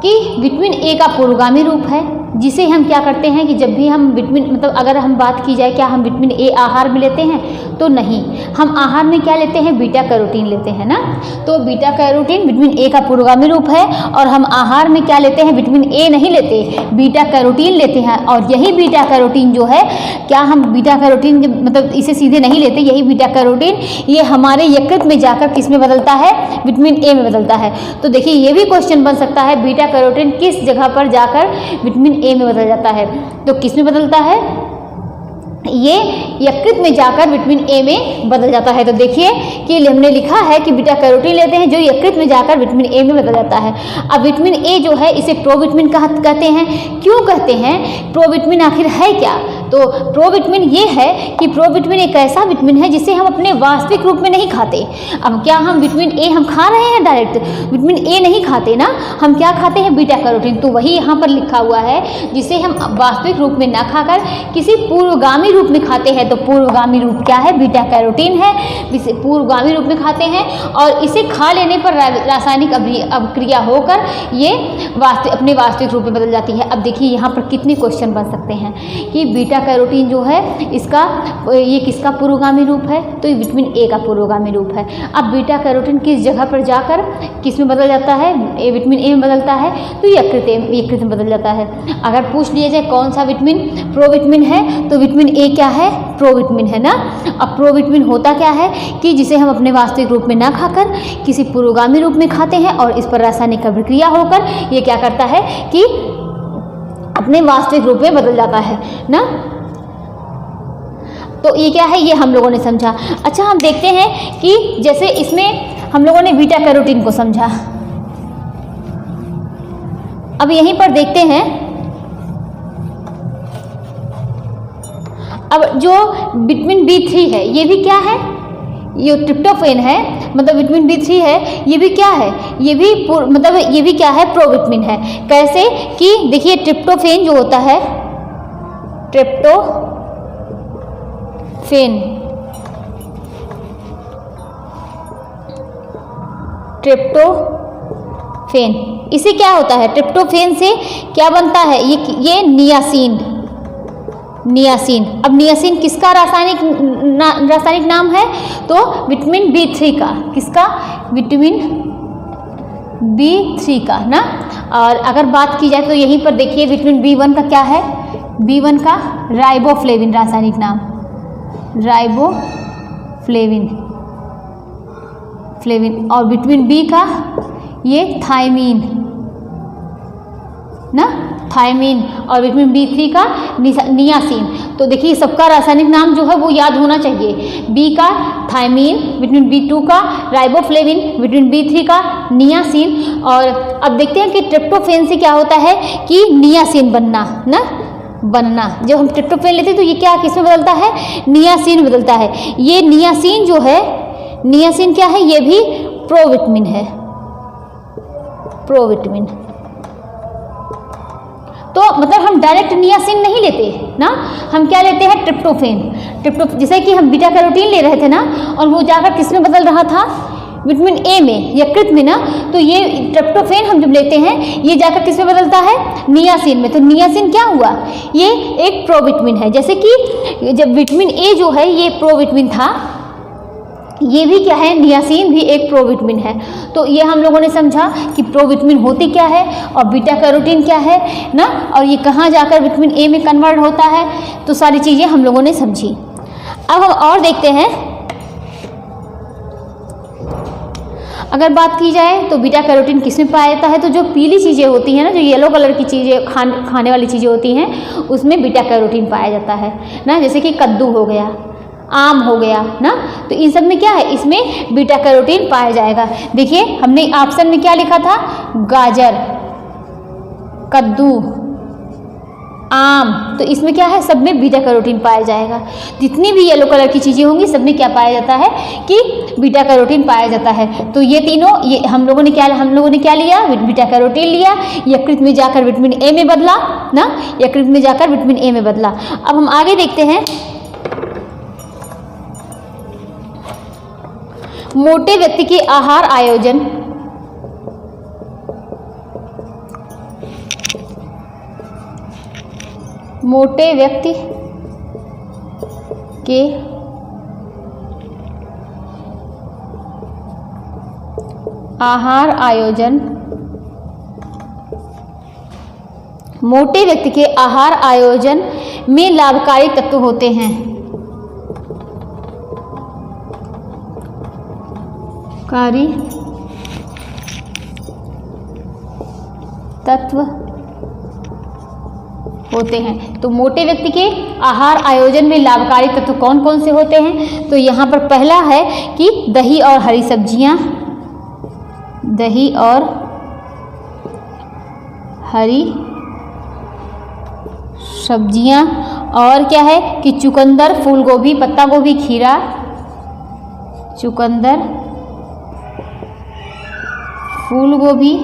कि विटामिन ए का पूर्वगामी रूप है, जिसे हम क्या करते हैं कि जब भी हम विटामिन मतलब अगर हम बात की जाए क्या हम विटामिन ए आहार में लेते हैं, तो नहीं, हम आहार में क्या लेते हैं, बीटा कैरोटीन लेते हैं ना। तो बीटा कैरोटीन विटामिन ए का पूर्वगामी रूप है और हम आहार में क्या लेते हैं, विटामिन ए नहीं लेते, बीटा कैरोटीन लेते हैं। और यही बीटा कैरोटीन जो है, क्या हम बीटा कैरोटीन मतलब इसे सीधे नहीं लेते, यही बीटा कैरोटीन ये हमारे यकृत में जाकर किस में बदलता है, विटामिन ए में बदलता है। तो देखिए ये भी क्वेश्चन बन सकता है, बीटा कैरोटीन किस जगह पर जाकर विटामिन ए में बदल जाता है, तो किस में बदलता है, ये यकृत में जाकर विटामिन ए में बदल जाता है। तो देखिए कि हमने लिखा है कि बीटा कैरोटीन लेते हैं जो यकृत में जाकर विटामिन ए में बदल जाता है। अब विटामिन ए जो है इसे प्रोविटामिन कहते हैं। क्यों कहते हैं, प्रोविटामिन आखिर है क्या, तो प्रोविटामिन ये है कि प्रोविटामिन एक ऐसा विटामिन है जिसे हम अपने वास्तविक रूप में नहीं खाते। अब क्या हम विटामिन ए हम खा रहे हैं डायरेक्ट, विटामिन ए नहीं खाते ना, हम क्या खाते हैं, बीटा कैरोटीन। तो वही यहाँ पर लिखा हुआ है जिसे हम वास्तविक रूप में ना खाकर किसी पूर्वगामी रूप में खाते हैं। तो पूर्वगामी रूप क्या है, बीटा कैरोटीन है, इसे पूर्वगामी रूप में खाते हैं और इसे खा लेने पर रासायनिक अभिक्रिया होकर ये अपने वास्तविक रूप में बदल जाती है। अब देखिए यहाँ पर कितने क्वेश्चन बन सकते हैं कि बीटा कैरोटीन जो है इसका ये किसका पूर्वगामी रूप है, तो ये विटामिन ए का पूर्वगामी रूप है। अब बीटा कैरोटीन किस जगह पर जाकर किस में बदल जाता है, विटामिन ए में बदलता है, तो यकृत में बदल जाता है। अगर पूछ लिया जाए कौन सा विटामिन प्रोविटामिन है, तो विटामिन ए क्या है, प्रोविटामिन है ना। अब प्रोविटामिन होता क्या है कि जिसे हम अपने वास्तविक रूप में ना खाकर किसी पूर्वगामी रूप में खाते हैं और इस पर रासायनिक अभिक्रिया होकर ये क्या करता है कि अपने वास्तविक रूप में बदल जाता है ना। तो ये क्या है, ये हम लोगों ने समझा। अच्छा हम देखते हैं कि जैसे इसमें हम लोगों ने बीटा कैरोटीन को समझा, अब यहीं पर देखते हैं अब जो विटामिन B3 है ये भी क्या है, ये ट्रिप्टोफैन है, मतलब विटामिन B3 है, ये भी क्या है, ये भी मतलब ये भी क्या है, प्रोविटामिन है। कैसे कि देखिए ट्रिप्टोफैन जो होता है, ट्रिप्टोफैन इसे क्या होता है, ट्रिप्टोफैन से क्या बनता है, ये नियासिन। अब नियासिन किसका रासायनिक नाम है, तो विटामिन B3 का, किसका, विटामिन B3 का ना। और अगर बात की जाए तो यहीं पर देखिए विटामिन B1 का क्या है, B1 का राइबोफ्लेविन रासायनिक नाम, राइबोफ्लेविन और विटामिन B का ये थायमीन ना, थायमीन, और विटामिन B3 का नियासिन। तो देखिए सबका रासायनिक नाम जो है वो याद होना चाहिए, B का थायमीन, विटामिन B2 का राइबोफ्लेविन, विटामिन B3 का नियासिन। और अब देखते हैं कि ट्रिप्टोफैन से क्या होता है कि नियासिन बनना जब हम ट्रिप्टोफैन लेते हैं तो ये क्या किस में बदलता है, नियासिन बदलता है। ये नियासिन जो है, नियासिन क्या है, ये भी प्रोविटामिन है, प्रोविटामिन। तो मतलब हम डायरेक्ट नियासिन नहीं लेते ना, हम क्या लेते हैं, ट्रिप्टोफैन। जैसे कि हम बीटा कैरोटीन ले रहे थे ना, और वो जाकर किस में बदल रहा था, विटामिन ए में, यकृत में ना। तो ये ट्रिप्टोफैन हम जब लेते हैं ये जाकर किस में बदलता है, नियासिन में। तो नियासिन क्या हुआ, ये एक प्रोविटामिन है। जैसे कि जब विटामिन ए जो है ये प्रोविटामिन था, ये भी क्या है, नियासिन भी एक प्रोविटामिन है। तो ये हम लोगों ने समझा कि प्रोविटामिन होती क्या है और बीटा कैरोटीन क्या है ना, और ये कहाँ जाकर विटामिन ए में कन्वर्ट होता है। तो सारी चीज़ें हम लोगों ने समझी। अब हम और देखते हैं, अगर बात की जाए तो बीटा कैरोटीन किस में पाया जाता है, तो जो पीली चीज़ें होती हैं ना, जो येलो कलर की चीज़ें खाने वाली चीज़ें होती हैं उसमें बीटा कैरोटीन पाया जाता है ना। जैसे कि कद्दू हो गया, आम हो गया ना, तो इन सब में क्या है, इसमें बीटा कैरोटीन पाया जाएगा। देखिए हमने ऑप्शन में क्या लिखा था, गाजर, कद्दू, आम, तो इसमें क्या है, सब में बीटा कैरोटीन पाया जाएगा। जितनी भी येलो कलर की चीज़ें होंगी सब में क्या पाया जाता है कि बीटा कैरोटीन पाया जाता है। तो ये तीनों, ये हम लोगों ने क्या लिया, बीटा कैरोटीन लिया, यकृत में जाकर विटामिन ए में बदला ना, यकृत में जाकर विटामिन ए में बदला। अब हम आगे देखते हैं, मोटे व्यक्ति के आहार आयोजन। मोटे व्यक्ति के आहार आयोजन, मोटे व्यक्ति के आहार आयोजन में लाभकारी तत्व होते हैं। कारी तत्व होते हैं। तो मोटे व्यक्ति के आहार आयोजन में लाभकारी तत्व कौन कौन से होते हैं? तो यहाँ पर पहला है कि दही और हरी सब्जियाँ, दही और हरी सब्जियाँ, और क्या है कि चुकंदर, फूल गोभी, पत्ता गोभी, खीरा, चुकंदर, फूल गोभी,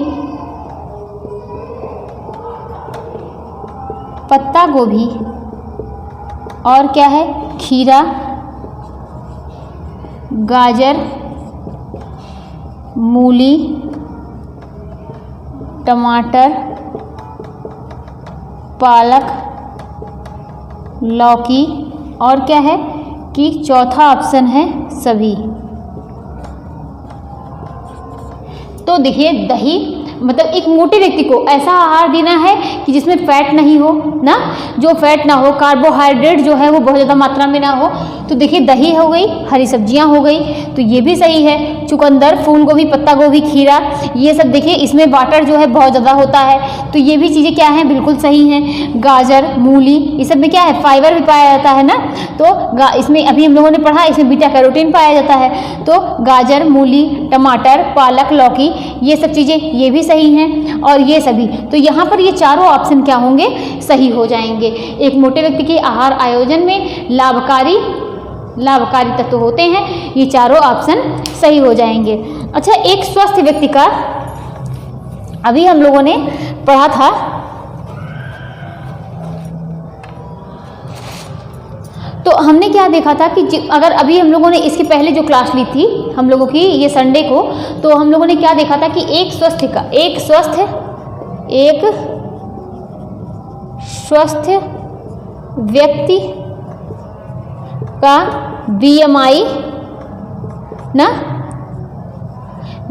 पत्ता गोभी, और क्या है खीरा, गाजर, मूली, टमाटर, पालक, लौकी, और क्या है कि चौथा ऑप्शन है सभी। तो देखिए दही मतलब एक मोटे व्यक्ति को ऐसा आहार देना है कि जिसमें फैट नहीं हो ना, जो फैट ना हो, कार्बोहाइड्रेट जो है वो बहुत ज़्यादा मात्रा में ना हो। तो देखिए दही हो गई, हरी सब्जियां हो गई, तो ये भी सही है। चुकंदर, फूल गोभी, पत्ता गोभी, खीरा, ये सब देखिए इसमें वाटर जो है बहुत ज़्यादा होता है, तो ये भी चीज़ें क्या हैं बिल्कुल सही हैं। गाजर, मूली, ये सब में क्या है फाइबर भी पाया जाता है ना, तो इसमें अभी हम लोगों ने पढ़ा इसमें बीटा कैरोटीन पाया जाता है। तो गाजर, मूली, टमाटर, पालक, लौकी, ये सब चीज़ें ये भी सही हैं, और ये सभी, तो यहाँ पर ये चारों ऑप्शन क्या होंगे सही हो जाएंगे। एक मोटे व्यक्ति के आहार आयोजन में लाभकारी तत्व होते हैं, ये चारों ऑप्शन सही हो जाएंगे। अच्छा, एक स्वस्थ व्यक्ति का अभी हम लोगों ने पढ़ा था, तो हमने क्या देखा था कि अगर अभी हम लोगों ने इसके पहले जो क्लास ली थी हम लोगों की ये संडे को, तो हम लोगों ने क्या देखा था कि एक स्वस्थ व्यक्ति का बीएमआई ना,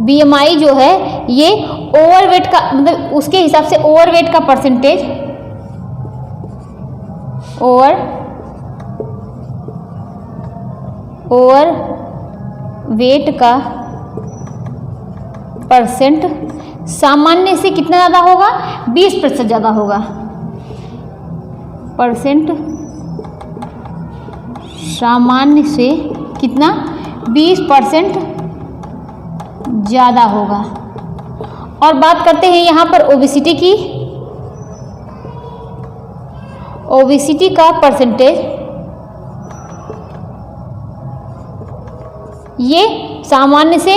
बीएमआई जो है ये ओवरवेट का मतलब उसके हिसाब से ओवरवेट का परसेंटेज, ओवरवेट का परसेंट सामान्य से कितना ज़्यादा होगा 20% ज़्यादा होगा, परसेंट सामान्य से कितना 20% ज़्यादा होगा। और बात करते हैं यहाँ पर ओबेसिटी की, ओबेसिटी का परसेंटेज ये सामान्य से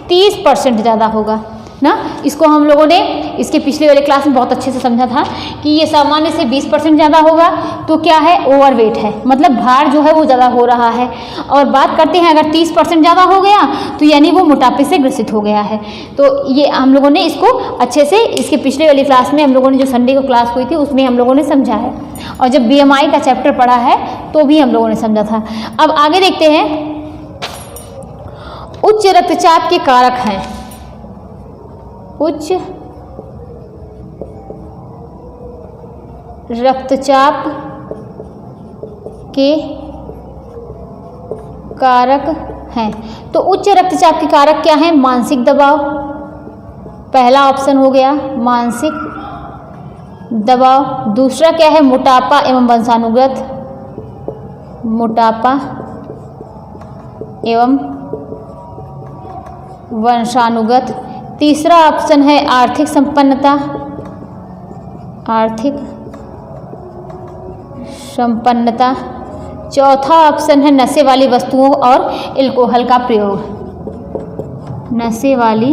30% ज़्यादा होगा ना। इसको हम लोगों ने इसके पिछले वाले क्लास में बहुत अच्छे से समझा था कि ये सामान्य से 20% ज़्यादा होगा तो क्या है ओवरवेट है, मतलब भार जो है वो ज़्यादा हो रहा है। और बात करते हैं अगर 30% ज़्यादा हो गया तो यानी वो मोटापे से ग्रसित हो गया है। तो ये हम लोगों ने इसको अच्छे से इसके पिछले वाली क्लास में हम लोगों ने जो संडे को क्लास हुई थी उसमें हम लोगों ने समझा है, और जब BMI का चैप्टर पढ़ा है तो भी हम लोगों ने समझा था। अब आगे देखते हैं, उच्च रक्तचाप के कारक हैं, उच्च रक्तचाप के कारक हैं। तो उच्च रक्तचाप के कारक क्या हैं? मानसिक दबाव, पहला ऑप्शन हो गया मानसिक दबाव। दूसरा क्या है? मोटापा एवं वंशानुगत, मोटापा एवं वंशानुगत। तीसरा ऑप्शन है आर्थिक संपन्नता, आर्थिक संपन्नता। चौथा ऑप्शन है नशे वाली वस्तुओं और एल्कोहल का प्रयोग, नशे वाली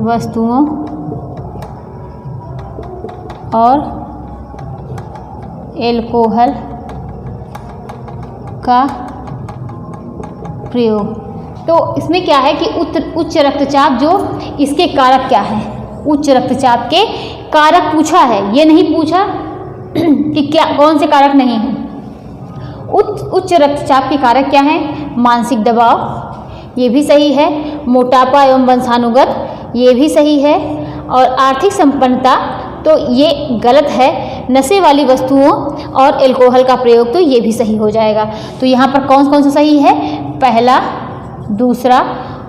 वस्तुओं और एल्कोहल का प्रयोग। तो इसमें क्या है कि उच्च रक्तचाप जो इसके कारक क्या है, उच्च रक्तचाप के कारक पूछा है, ये नहीं पूछा कि क्या कौन से कारक नहीं हैं। उच्च रक्तचाप के कारक क्या हैं? मानसिक दबाव, ये भी सही है। मोटापा एवं वंशानुगत, ये भी सही है। और आर्थिक संपन्नता, तो ये गलत है। नशे वाली वस्तुओं और एल्कोहल का प्रयोग, तो ये भी सही हो जाएगा। तो यहाँ पर कौन कौन सा सही है? पहला, दूसरा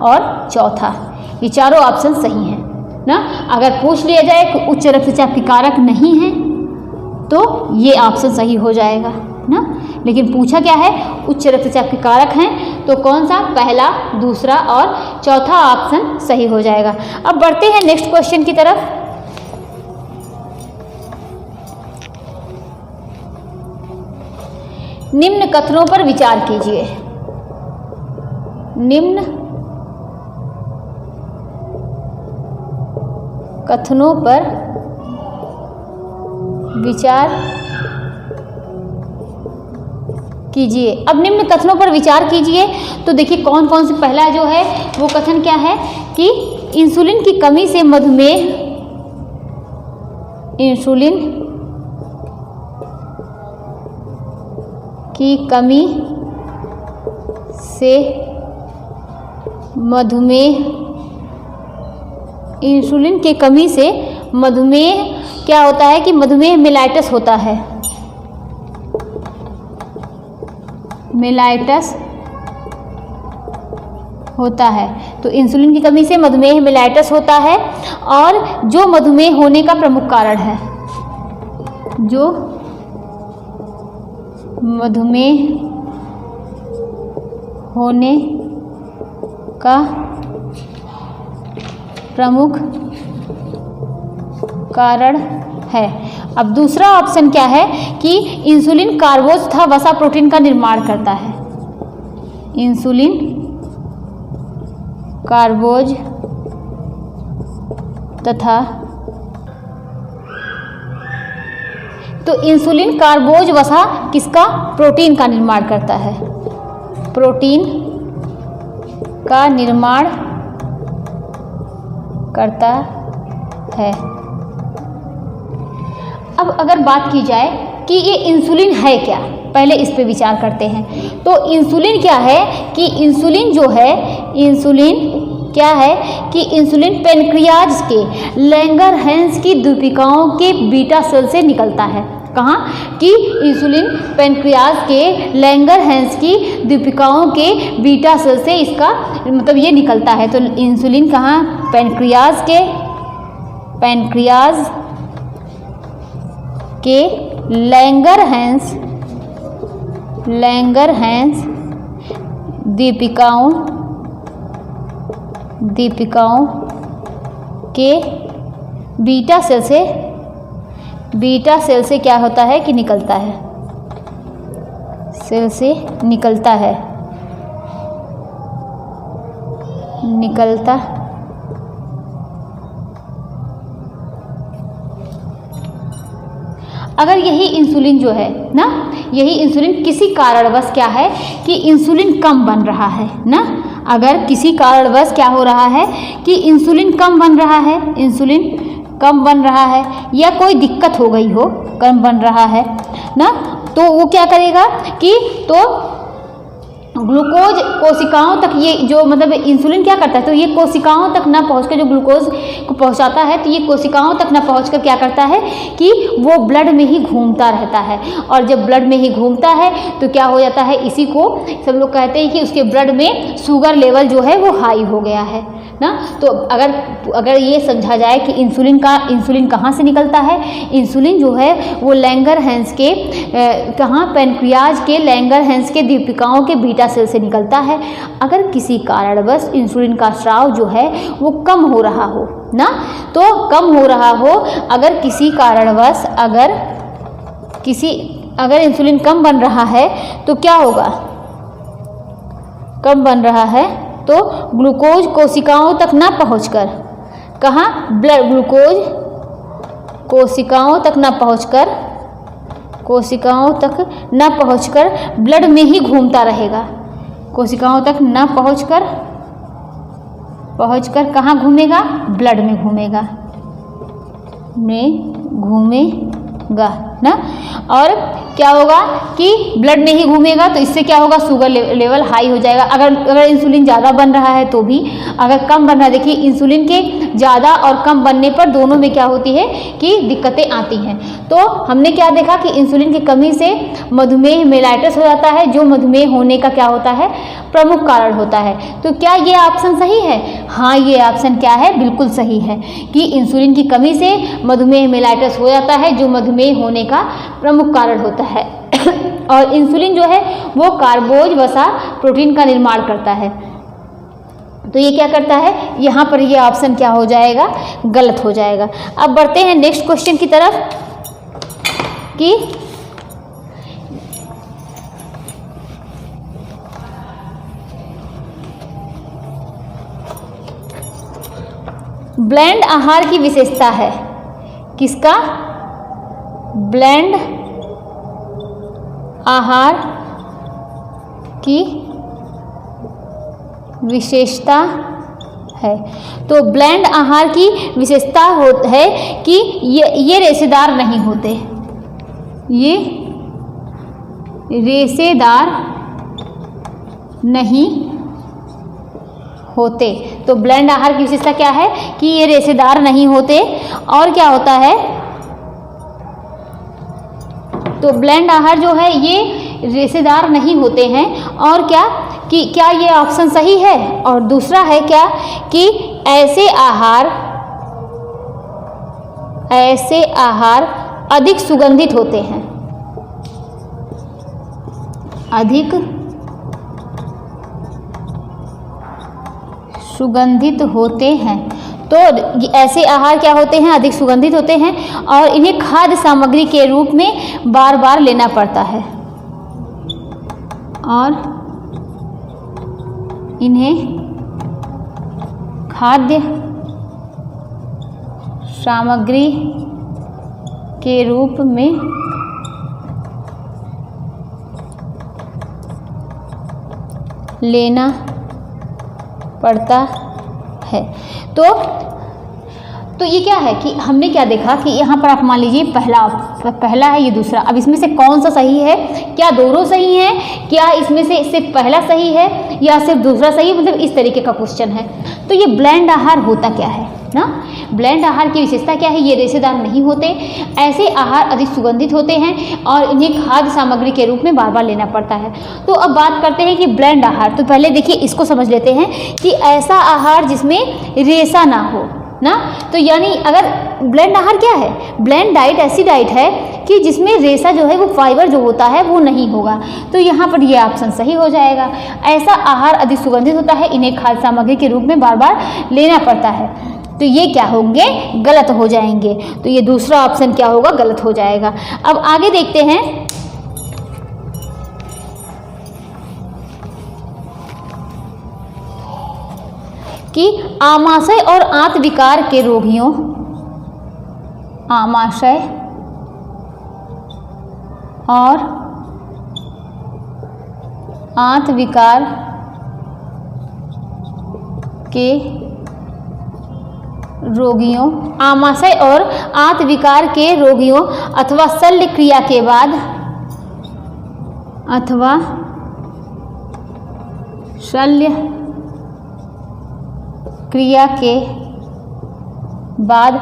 और चौथा, ये चारों ऑप्शन सही हैं ना। अगर पूछ लिया जाए कि उच्च रक्तचाप के कारक नहीं हैं तो ये ऑप्शन सही हो जाएगा ना। लेकिन पूछा क्या है? उच्च रक्तचाप के कारक हैं, तो कौन सा? पहला, दूसरा और चौथा ऑप्शन सही हो जाएगा। अब बढ़ते हैं नेक्स्ट क्वेश्चन की तरफ। निम्न कथनों पर विचार कीजिए। निम्न कथनों पर विचार कीजिए। अब निम्न कथनों पर विचार कीजिए, तो देखिए कौन कौन से, पहला जो है वो कथन क्या है कि इंसुलिन की कमी से मधुमेह, इंसुलिन की कमी से मधुमेह, इंसुलिन की कमी से मधुमेह क्या होता है कि मधुमेह मेलाइटस होता है। मेलाइटस होता है, तो इंसुलिन की कमी से मधुमेह मेलाइटस होता है। और जो मधुमेह होने का प्रमुख कारण है, जो मधुमेह होने का प्रमुख कारण है। अब दूसरा ऑप्शन क्या है कि इंसुलिन कार्बोज तथा वसा प्रोटीन का निर्माण करता है। इंसुलिन कार्बोज तथा, तो इंसुलिन कार्बोज वसा किसका? प्रोटीन का निर्माण करता है। प्रोटीन का निर्माण करता है। अब अगर बात की जाए कि ये इंसुलिन है क्या, पहले इस पे विचार करते हैं। तो इंसुलिन क्या है कि इंसुलिन जो है, इंसुलिन क्या है कि इंसुलिन पेनक्रियाज के लैंगरहैंस की द्वीपिकाओं के बीटा सेल से निकलता है। कहाँ? कि इंसुलिन पेनक्रियाज के लैंगरहैंस की द्वीपिकाओं के बीटा सेल से इसका मतलब ये निकलता है। तो इंसुलिन कहाँ? पेनक्रियाज के लैंगरहैंस दीपिकाओं के बीटा सेल से क्या होता है कि निकलता है, सेल से निकलता अगर यही इंसुलिन जो है ना, यही इंसुलिन किसी कारणवश क्या है कि इंसुलिन कम बन रहा है ना। अगर किसी कारणवश क्या हो रहा है कि इंसुलिन कम बन रहा है, या कोई दिक्कत हो गई हो, कम बन रहा है ना, तो वो क्या करेगा कि तो ग्लूकोज कोशिकाओं तक, ये जो मतलब इंसुलिन क्या करता है, तो ये कोशिकाओं तक ना पहुंचकर, जो ग्लूकोज को पहुंचाता है, तो ये कोशिकाओं तक ना पहुंचकर क्या करता है कि वो ब्लड में ही घूमता रहता है। और जब ब्लड में ही घूमता है तो क्या हो जाता है, इसी को सब लोग कहते हैं कि उसके ब्लड में शुगर लेवल जो है वो हाई हो गया है ना। तो अगर ये समझा जाए कि इंसुलिन कहाँ से निकलता है, इंसुलिन जो है वो लैंगरहैंस के पेनक्रियाज के लैंगरहैंस के दीपिकाओं के बीटा सेल से निकलता है। अगर किसी कारणवश इंसुलिन का स्राव जो है वो कम हो रहा हो ना, तो कम हो रहा हो, अगर किसी कारणवश अगर इंसुलिन कम बन रहा है तो क्या होगा, कम बन रहा है तो ग्लूकोज कोशिकाओं तक ना पहुंचकर, कहाँ? ब्लड, ग्लूकोज कोशिकाओं तक ना पहुंचकर ब्लड में ही घूमता रहेगा। कोशिकाओं तक ना पहुंचकर कहाँ घूमेगा? ब्लड में घूमेगा, घूमेगा ना, और क्या होगा कि ब्लड में ही घूमेगा, तो इससे क्या होगा, शुगर लेवल हाई हो जाएगा। अगर इंसुलिन ज़्यादा बन रहा है तो भी, अगर कम बन रहा है, देखिए इंसुलिन के ज़्यादा और कम बनने पर दोनों में क्या होती है कि दिक्कतें आती हैं। तो हमने क्या देखा कि इंसुलिन की कमी से मधुमेह मेलाइटस हो जाता है, जो मधुमेह होने का क्या होता है, प्रमुख कारण होता है। तो क्या ये ऑप्शन सही है? हाँ, ये ऑप्शन क्या है, बिल्कुल सही है कि इंसुलिन की कमी से मधुमेह मेलाइटस हो जाता है, जो मधुमेह होने का प्रमुख कारण होता है। और इंसुलिन जो है वो कार्बोज वसा प्रोटीन का निर्माण करता है। तो ये क्या करता है, यहाँ पर ये ऑप्शन क्या हो जाएगा, गलत हो जाएगा। अब बढ़ते हैं नेक्स्ट क्वेश्चन की तरफ कि ब्लेंड आहार की विशेषता है, किसका, ब्लेंड आहार की विशेषता है। तो ब्लेंड आहार की विशेषता है कि ये रेशेदार नहीं होते, ये रेशेदार नहीं होते। तो ब्लेंड आहार की विशेषता क्या है कि ये रेशेदार नहीं होते। और क्या होता है, तो ब्लेंड आहार जो है ये रेशेदार नहीं होते हैं। और क्या कि क्या ये ऑप्शन सही है? और दूसरा है क्या कि ऐसे आहार अधिक सुगंधित होते हैं, अधिक सुगंधित होते हैं। तो ऐसे आहार क्या होते हैं, अधिक सुगंधित होते हैं, और इन्हें खाद्य सामग्री के रूप में बार बार लेना पड़ता है, और इन्हें खाद्य सामग्री के रूप में लेना पड़ता है। तो ये क्या है कि हमने क्या देखा कि यहाँ पर आप मान लीजिए पहला है, ये दूसरा। अब इसमें से कौन सा सही है? क्या दोनों सही हैं? क्या इसमें से सिर्फ पहला सही है या सिर्फ दूसरा सही है? मतलब इस तरीके का क्वेश्चन है। तो ये ब्लेंड आहार होता क्या है ना, ब्लेंड आहार की विशेषता क्या है, ये रेशेदार नहीं होते, ऐसे आहार अधिक सुगंधित होते हैं, और इन्हें खाद्य सामग्री के रूप में बार बार लेना पड़ता है। तो अब बात करते हैं कि ब्लेंड आहार। तो पहले देखिए इसको समझ लेते हैं कि ऐसा आहार जिसमें रेशा ना हो ना। तो यानी अगर ब्लेंड आहार क्या है, ब्लेंड डाइट ऐसी डाइट है कि जिसमें रेशा जो है वो फाइबर जो होता है वो नहीं होगा। तो यहाँ पर ये ऑप्शन सही हो जाएगा। ऐसा आहार अधिक सुगंधित होता है, इन्हें खाद्य सामग्री के रूप में बार बार लेना पड़ता है। तो ये क्या होंगे, गलत हो जाएंगे। तो ये दूसरा ऑप्शन क्या होगा, गलत हो जाएगा। अब आगे देखते हैं कि आमाशय और आंत विकार के रोगियों, आमाशय और आंत विकार के रोगियों, आमाशय और आंत विकार के रोगियों अथवा शल्य क्रिया के बाद, अथवा शल्य क्रिया के बाद,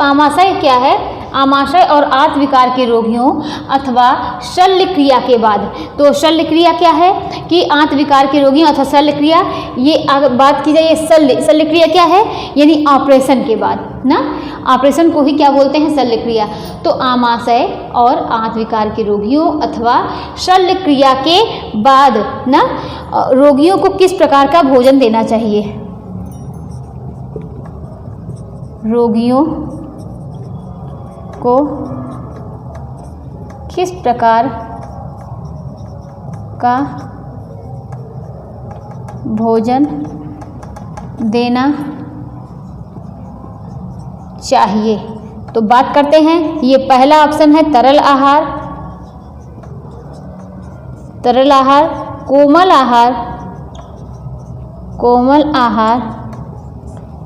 आमाशय क्या है, आमाशय और आंत विकार के रोगियों अथवा शल्य क्रिया के बाद। तो शल्य क्रिया क्या है कि आंत विकार के रोगियों अथवा शल्य क्रिया, ये अगर बात की जाए ये शल्य क्रिया क्या है, यानी ऑपरेशन के बाद ना, ऑपरेशन को ही क्या बोलते हैं, शल्य क्रिया। तो आमाशय और आंत विकार के रोगियों अथवा शल्य क्रिया के बाद ना रोगियों को किस प्रकार का भोजन देना चाहिए, रोगियों को किस प्रकार का भोजन देना चाहिए। तो बात करते हैं, ये पहला ऑप्शन है तरल आहार, तरल आहार, कोमल आहार, कोमल आहार,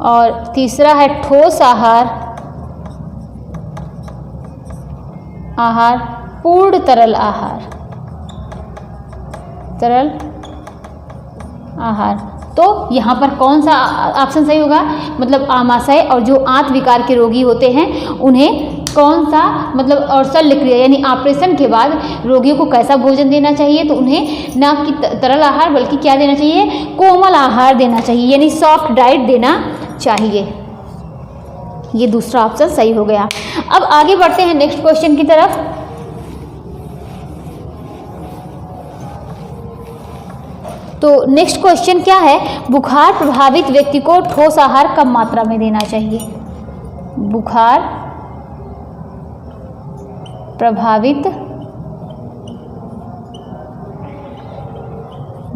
और तीसरा है ठोस आहार, आहार, पूर्ण तरल आहार, तरल आहार। तो यहाँ पर कौन सा ऑप्शन सही होगा? मतलब आमाशय और जो आंत विकार के रोगी होते हैं उन्हें कौन सा मतलब और शल्य क्रिया यानी ऑपरेशन के बाद रोगियों को कैसा भोजन देना चाहिए? तो उन्हें ना कि तरल आहार बल्कि क्या देना चाहिए? कोमल आहार देना चाहिए, यानी सॉफ्ट डाइट देना चाहिए। ये दूसरा ऑप्शन सही हो गया। अब आगे बढ़ते हैं नेक्स्ट क्वेश्चन की तरफ। तो नेक्स्ट क्वेश्चन क्या है? बुखार प्रभावित व्यक्ति को ठोस आहार कम मात्रा में देना चाहिए? बुखार प्रभावित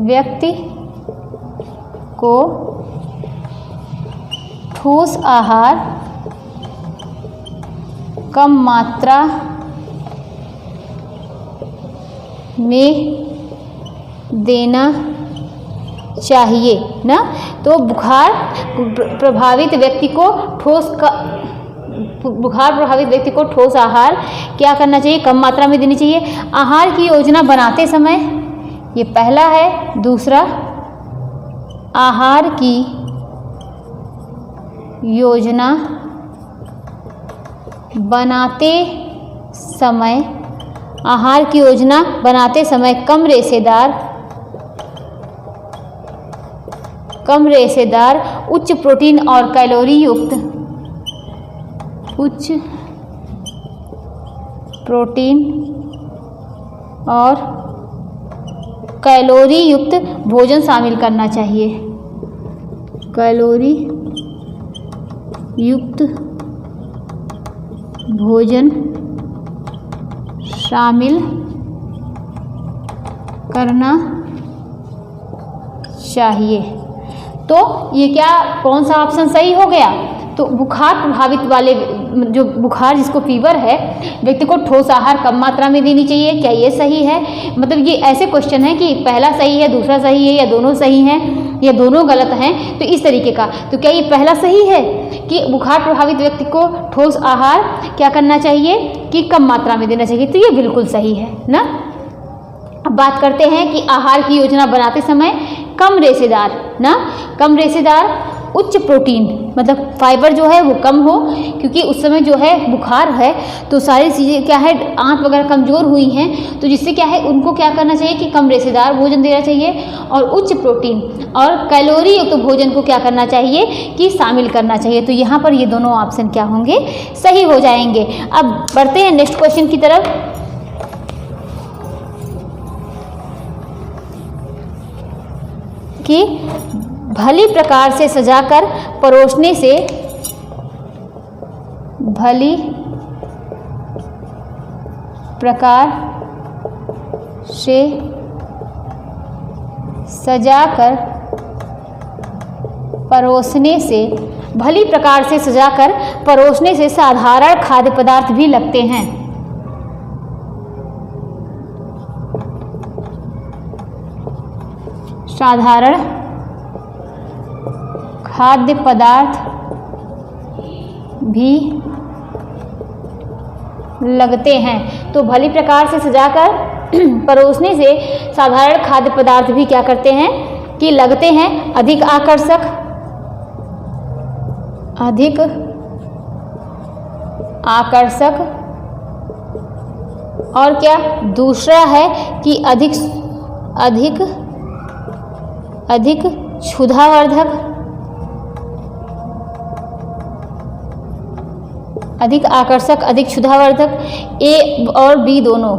व्यक्ति को ठोस आहार कम मात्रा में देना चाहिए ना। तो बुखार प्रभावित व्यक्ति को ठोस आहार क्या करना चाहिए? कम मात्रा में देनी चाहिए। आहार की योजना बनाते समय, ये पहला है। दूसरा, आहार की योजना बनाते समय, आहार की योजना बनाते समय कम रेशेदार उच्च प्रोटीन और कैलोरी युक्त भोजन शामिल करना चाहिए। कैलोरी युक्त भोजन शामिल करना चाहिए। तो ये क्या कौन सा ऑप्शन सही हो गया? तो बुखार प्रभावित वाले जो बुखार जिसको फीवर है व्यक्ति को ठोस आहार कम मात्रा में देनी चाहिए, क्या ये सही है? मतलब ये ऐसे क्वेश्चन है कि पहला सही है, दूसरा सही है, या दोनों सही हैं, या दोनों गलत हैं, तो इस तरीके का। तो क्या ये पहला सही है कि बुखार प्रभावित व्यक्ति को ठोस आहार क्या करना चाहिए कि कम मात्रा में देना चाहिए? तो ये बिल्कुल सही है ना। अब बात करते हैं कि आहार की योजना बनाते समय कम रेशेदार उच्च प्रोटीन, मतलब फाइबर जो है वो कम हो, क्योंकि उस समय जो है बुखार है तो सारी चीज़ें क्या है आंत वगैरह कमज़ोर हुई हैं, तो जिससे क्या है उनको क्या करना चाहिए कि कम रेशेदार भोजन देना चाहिए और उच्च प्रोटीन और कैलोरी युक्त भोजन को क्या करना चाहिए कि शामिल करना चाहिए। तो यहाँ पर ये दोनों ऑप्शन क्या होंगे? सही हो जाएंगे। अब बढ़ते हैं नेक्स्ट क्वेश्चन की तरफ कि भली प्रकार से सजाकर परोसने से भली प्रकार से सजाकर परोसने से साधारण खाद्य पदार्थ भी लगते हैं। साधारण खाद्य पदार्थ भी लगते हैं। तो भली प्रकार से सजाकर परोसने से साधारण खाद्य पदार्थ भी क्या करते हैं कि लगते हैं। अधिक आकर्षक और क्या दूसरा है कि अधिक क्षुधावर्धक, अधिक आकर्षक, अधिक क्षुधावर्धक। ए और बी दोनों,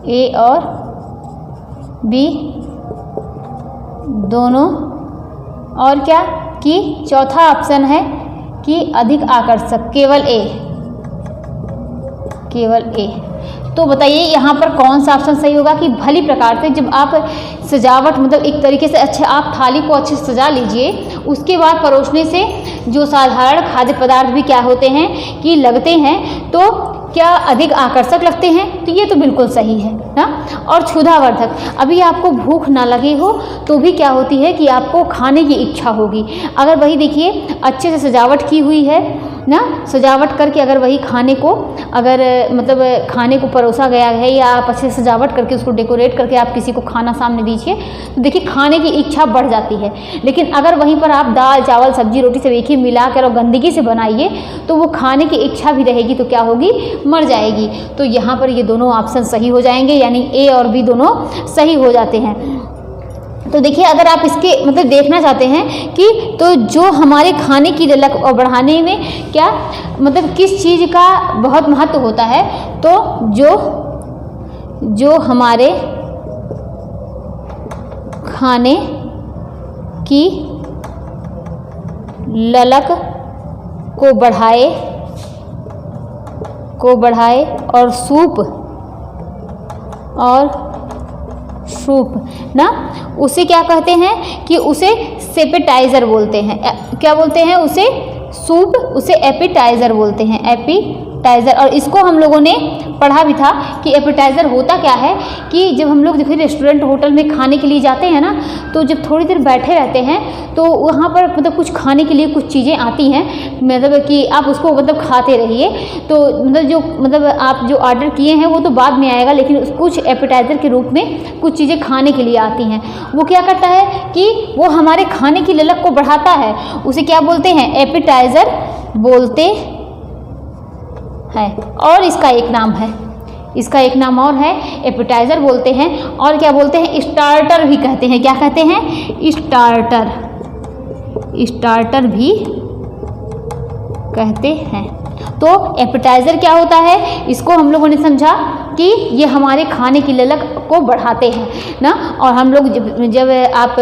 ए और बी दोनों। और क्या कि चौथा ऑप्शन है कि अधिक आकर्षक, केवल ए। तो बताइए यहाँ पर कौन सा ऑप्शन सही होगा कि भली प्रकार से, जब आप सजावट मतलब एक तरीके से अच्छे आप थाली को अच्छे से सजा लीजिए, उसके बाद परोसने से जो साधारण खाद्य पदार्थ भी क्या होते हैं कि लगते हैं, तो क्या अधिक आकर्षक लगते हैं? तो ये तो बिल्कुल सही है ना। और क्षुधावर्धक, अभी आपको भूख ना लगी हो तो भी क्या होती है कि आपको खाने की इच्छा होगी। अगर वही देखिए अच्छे से सजावट की हुई है ना सजावट करके अगर वही खाने को अगर मतलब खाने को परोसा गया है या आप अच्छे से सजावट करके उसको डेकोरेट करके आप किसी को खाना सामने दीजिए तो देखिए खाने की इच्छा बढ़ जाती है। लेकिन अगर वहीं पर आप दाल चावल सब्जी रोटी सब एक ही मिलाकर और गंदगी से बनाइए तो वो खाने की इच्छा भी रहेगी तो क्या होगी, मर जाएगी। तो यहाँ पर ये दोनों ऑप्शन सही हो जाएंगे, यानी ए और बी दोनों सही हो जाते हैं। तो देखिए अगर आप इसके मतलब देखना चाहते हैं कि तो जो हमारे खाने की ललक और बढ़ाने में क्या मतलब किस चीज़ का बहुत महत्व होता है, तो जो हमारे खाने की ललक को बढ़ाए और सूप ना उसे क्या कहते हैं कि उसे सेपेटाइज़र बोलते हैं। क्या बोलते हैं उसे? सूप, उसे एपेटाइज़र बोलते हैं, एपेटाइज़र। और इसको हम लोगों ने पढ़ा भी था कि एपेटाइज़र होता क्या है कि जब हम लोग देखिए रेस्टोरेंट होटल में खाने के लिए जाते हैं ना, तो जब थोड़ी देर बैठे रहते हैं तो वहाँ पर मतलब कुछ खाने के लिए कुछ चीज़ें आती हैं, मतलब कि आप उसको मतलब खाते रहिए। तो मतलब आप जो ऑर्डर किए हैं वो तो बाद में आएगा, लेकिन कुछ एपेटाइज़र के रूप में कुछ चीज़ें खाने के लिए आती हैं। वो क्या करता है कि वो हमारे खाने की ललक को बढ़ाता है, उसे क्या बोलते हैं? एपेटाइज़र बोलते हैं। और इसका एक नाम और है, एपेटाइज़र बोलते हैं। और क्या बोलते हैं? स्टार्टर भी कहते हैं। क्या कहते हैं? स्टार्टर भी कहते हैं। तो एपेटाइज़र क्या होता है, इसको हम लोगों ने समझा कि ये हमारे खाने की ललक को बढ़ाते हैं ना। और हम लोग जब आप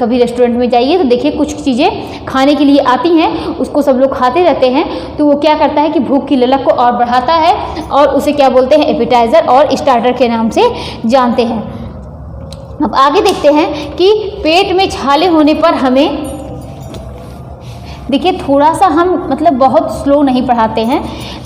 कभी रेस्टोरेंट में जाइए तो देखिए कुछ चीज़ें खाने के लिए आती हैं, उसको सब लोग खाते रहते हैं, तो वो क्या करता है कि भूख की ललक को और बढ़ाता है, और उसे क्या बोलते हैं? एपेटाइज़र और स्टार्टर के नाम से जानते हैं। अब आगे देखते हैं कि पेट में छाले होने पर हमें, देखिए थोड़ा सा हम मतलब बहुत स्लो नहीं पढ़ाते हैं,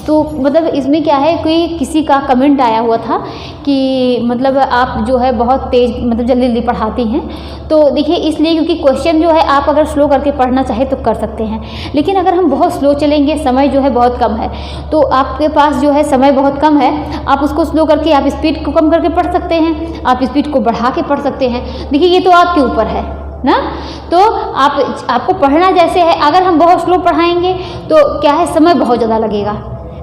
तो मतलब इसमें क्या है कि किसी का कमेंट आया हुआ था कि मतलब आप जो है बहुत तेज़ मतलब जल्दी जल्दी पढ़ाती हैं। तो देखिए इसलिए क्योंकि क्वेश्चन जो है आप अगर स्लो करके पढ़ना चाहे तो कर सकते हैं, लेकिन अगर हम बहुत स्लो चलेंगे, समय जो है बहुत कम है, तो आपके पास जो है समय बहुत कम है, आप उसको स्लो करके आप स्पीड को कम करके पढ़ सकते हैं, आप स्पीड को बढ़ा के पढ़ सकते हैं। देखिए ये तो आपके ऊपर है ना। तो आपको पढ़ना जैसे है, अगर हम बहुत स्लो पढ़ाएंगे तो क्या है, समय बहुत ज़्यादा लगेगा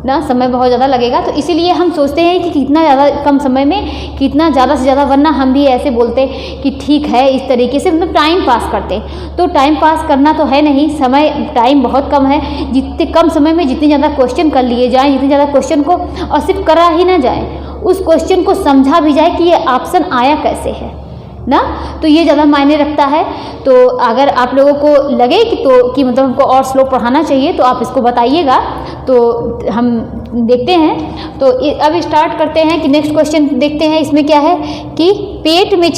ना, समय बहुत ज़्यादा लगेगा। तो इसीलिए हम सोचते हैं कि कितना ज़्यादा कम समय में कितना ज़्यादा से ज़्यादा, वरना हम भी ऐसे बोलते कि ठीक है इस तरीके से मतलब टाइम पास करते। तो टाइम पास करना तो है नहीं, समय टाइम बहुत कम है, जितने कम समय में जितने ज़्यादा क्वेश्चन कर लिए जाएँ, जितने ज़्यादा क्वेश्चन को और सिर्फ करा ही ना जाए, उस क्वेश्चन को समझा भी जाए कि ये ऑप्शन आया कैसे है ना, तो ये ज़्यादा मायने रखता है। तो अगर आप लोगों को लगे कि मतलब हमको और स्लो पढ़ाना चाहिए तो आप इसको बताइएगा, तो हम देखते हैं। तो अब स्टार्ट करते हैं कि नेक्स्ट क्वेश्चन देखते हैं। इसमें क्या है कि पेट में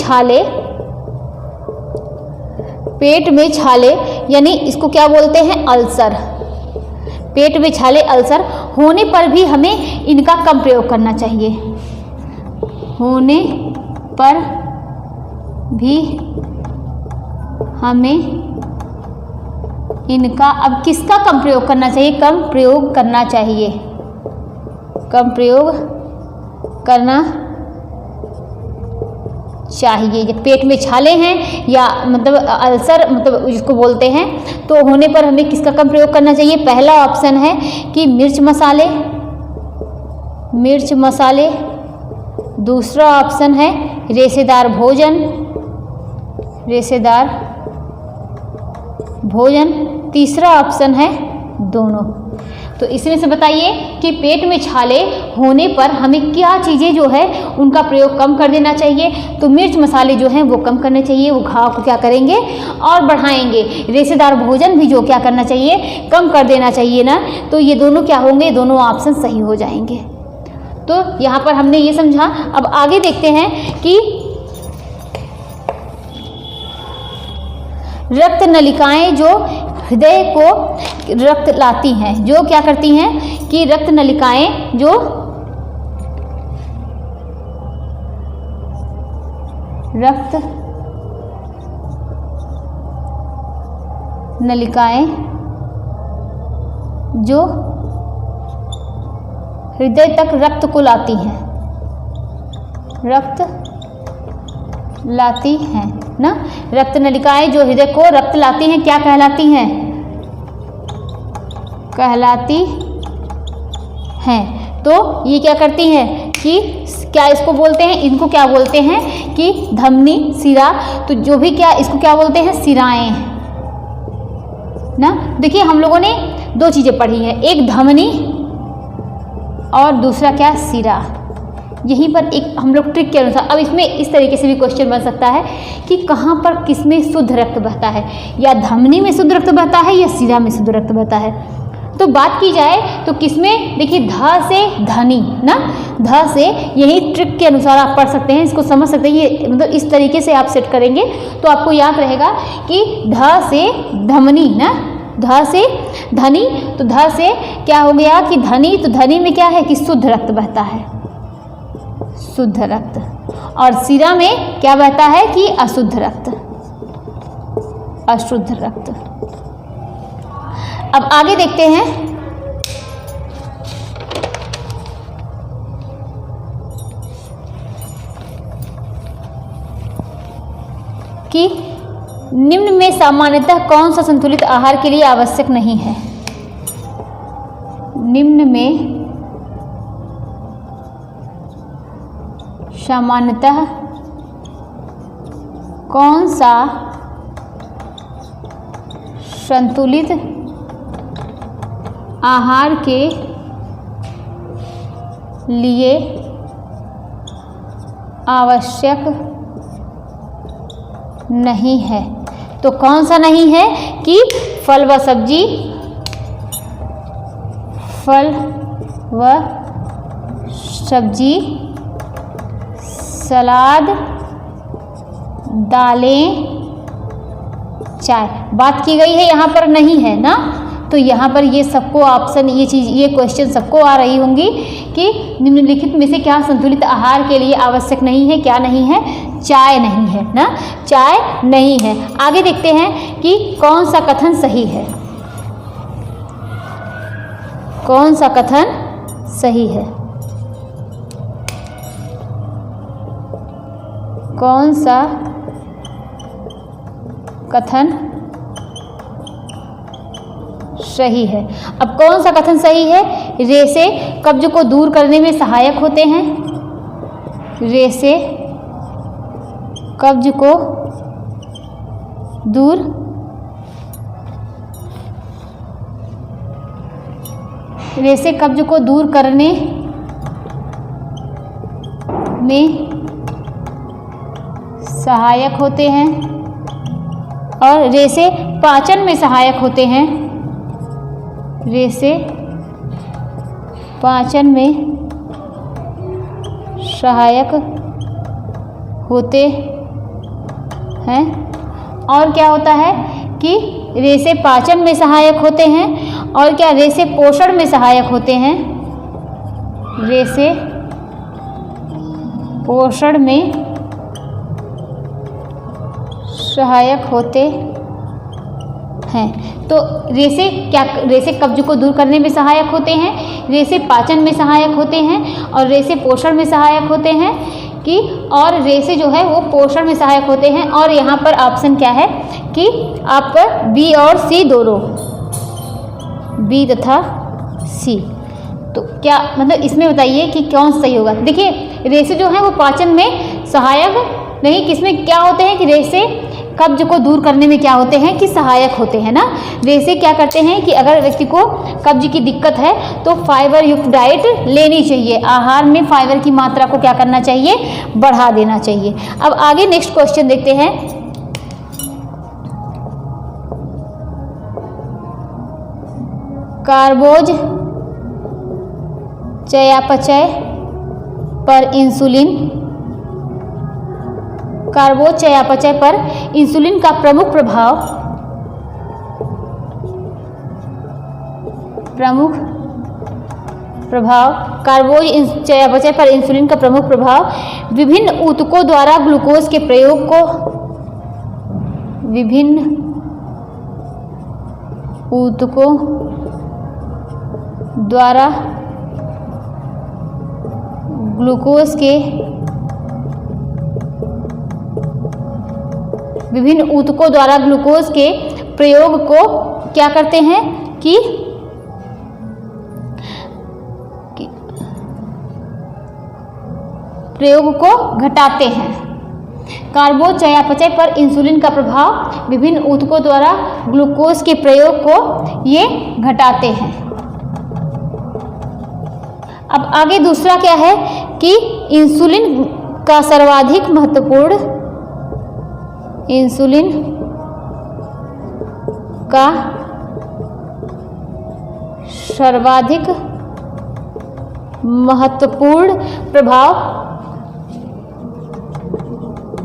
छाले यानी इसको क्या बोलते हैं? अल्सर। पेट में छाले अल्सर होने पर भी हमें इनका कम प्रयोग करना चाहिए, होने पर भी हमें इनका, अब किसका कम प्रयोग करना चाहिए? कम प्रयोग करना चाहिए, कम प्रयोग करना चाहिए। जब पेट में छाले हैं या मतलब अल्सर मतलब जिसको बोलते हैं, तो होने पर हमें किसका कम प्रयोग करना चाहिए? पहला ऑप्शन है कि मिर्च मसाले, दूसरा ऑप्शन है रेशेदार भोजन, तीसरा ऑप्शन है दोनों। तो इसमें से बताइए कि पेट में छाले होने पर हमें क्या चीज़ें जो है उनका प्रयोग कम कर देना चाहिए? तो मिर्च मसाले जो हैं वो कम करने चाहिए, वो घाव को क्या करेंगे और बढ़ाएंगे। रेशेदार भोजन भी जो क्या करना चाहिए? कम कर देना चाहिए ना। तो ये दोनों क्या होंगे? दोनों ऑप्शन सही हो जाएंगे। तो यहाँ पर हमने ये समझा। अब आगे देखते हैं कि रक्त नलिकाएं जो हृदय को रक्त लाती हैं, जो क्या करती हैं कि रक्त नलिकाएं जो रक्त नलिकाएं जो हृदय तक रक्त को लाती हैं, रक्त लाती हैं ना। रक्त नलिकाएं जो हृदय को रक्त लाती हैं क्या कहलाती हैं? कहलाती हैं। तो ये क्या करती हैं कि क्या इसको बोलते हैं, इनको क्या बोलते हैं कि धमनी, सिरा। तो जो भी क्या इसको क्या बोलते हैं? सिराएं ना। देखिए हम लोगों ने दो चीज़ें पढ़ी है, एक धमनी और दूसरा क्या? सिरा। यहीं पर एक हम लोग ट्रिक के अनुसार, अब इसमें इस तरीके से भी क्वेश्चन बन सकता है कि कहाँ पर किसमें शुद्ध रक्त बहता है, या धमनी में शुद्ध रक्त बहता है या सिरा में शुद्ध रक्त बहता है। तो बात की जाए तो किसमें, देखिए ध से धनी ना, ध से, यही ट्रिक के अनुसार आप पढ़ सकते हैं, इसको समझ सकते हैं। ये मतलब इस तरीके से आप सेट करेंगे तो आपको याद रहेगा कि ध से धमनी ना, ध से धनी। तो ध से क्या हो गया कि धनी, तो धनी में क्या है कि शुद्ध रक्त बहता है, शुद्ध रक्त। और सिरा में क्या बहता है कि अशुद्ध रक्त, अशुद्ध रक्त। अब आगे देखते हैं कि निम्न में सामान्यतः कौन सा संतुलित आहार के लिए आवश्यक नहीं है। निम्न में सामान्यतः कौन सा संतुलित आहार के लिए आवश्यक नहीं है। तो कौन सा नहीं है कि फल व सब्जी, फल व सब्जी, सलाद, दालें, चाय। बात की गई है यहाँ पर नहीं है ना, तो यहाँ पर ये सबको ऑप्शन, ये चीज़, ये क्वेश्चन सबको आ रही होंगी कि निम्नलिखित में से क्या संतुलित आहार के लिए आवश्यक नहीं है, क्या नहीं है? चाय नहीं है ना, चाय नहीं है। आगे देखते हैं कि कौन सा कथन सही है, कौन सा कथन सही है, कौन सा कथन सही है। अब कौन सा कथन सही है? रेशे कब्ज को दूर करने में सहायक होते हैं, रेशे कब्ज को दूर रेशे कब्ज को दूर करने में सहायक होते हैं, और रेशे पाचन में सहायक होते हैं, रेशे पाचन में सहायक होते हैं। और क्या होता है कि रेशे पाचन में सहायक होते हैं, और क्या? रेशे पोषण में सहायक होते हैं, रेशे पोषण में सहायक होते हैं। तो रेशे क्या? रेशे कब्ज को दूर करने में सहायक होते हैं, रेशे पाचन में सहायक होते हैं, और रेशे पोषण में सहायक होते हैं कि, और रेशे जो है वो पोषण में सहायक होते हैं। और यहाँ पर ऑप्शन क्या है कि आपका बी और सी दोनों, बी तथा सी। तो क्या मतलब इसमें बताइए कि कौन सही होगा। देखिए रेशे जो है वो पाचन में सहायक नहीं, किसमें क्या होते हैं कि रेशे कब्ज को दूर करने में क्या होते हैं कि सहायक होते हैं ना। रेशे क्या करते हैं कि अगर व्यक्ति को कब्ज की दिक्कत है तो फाइबर युक्त डाइट लेनी चाहिए, आहार में फाइबर की मात्रा को क्या करना चाहिए? बढ़ा देना चाहिए। अब आगे नेक्स्ट क्वेश्चन देखते हैं। कार्बोज चयापचय पर इंसुलिन, कार्बोज चयापचय पर इंसुलिन का प्रमुख प्रभाव, कार्बोज चयापचय पर इंसुलिन का प्रमुख प्रभाव विभिन्न ऊतकों द्वारा ग्लूकोज के प्रयोग को, विभिन्न ऊतकों द्वारा ग्लूकोज के विभिन्न ऊतकों द्वारा ग्लूकोज के प्रयोग को क्या करते हैं कि प्रयोग को घटाते हैं। कार्बोज चयापचय पर इंसुलिन का प्रभाव विभिन्न ऊतकों द्वारा ग्लूकोज के प्रयोग को ये घटाते हैं। अब आगे दूसरा क्या है कि इंसुलिन का सर्वाधिक महत्वपूर्ण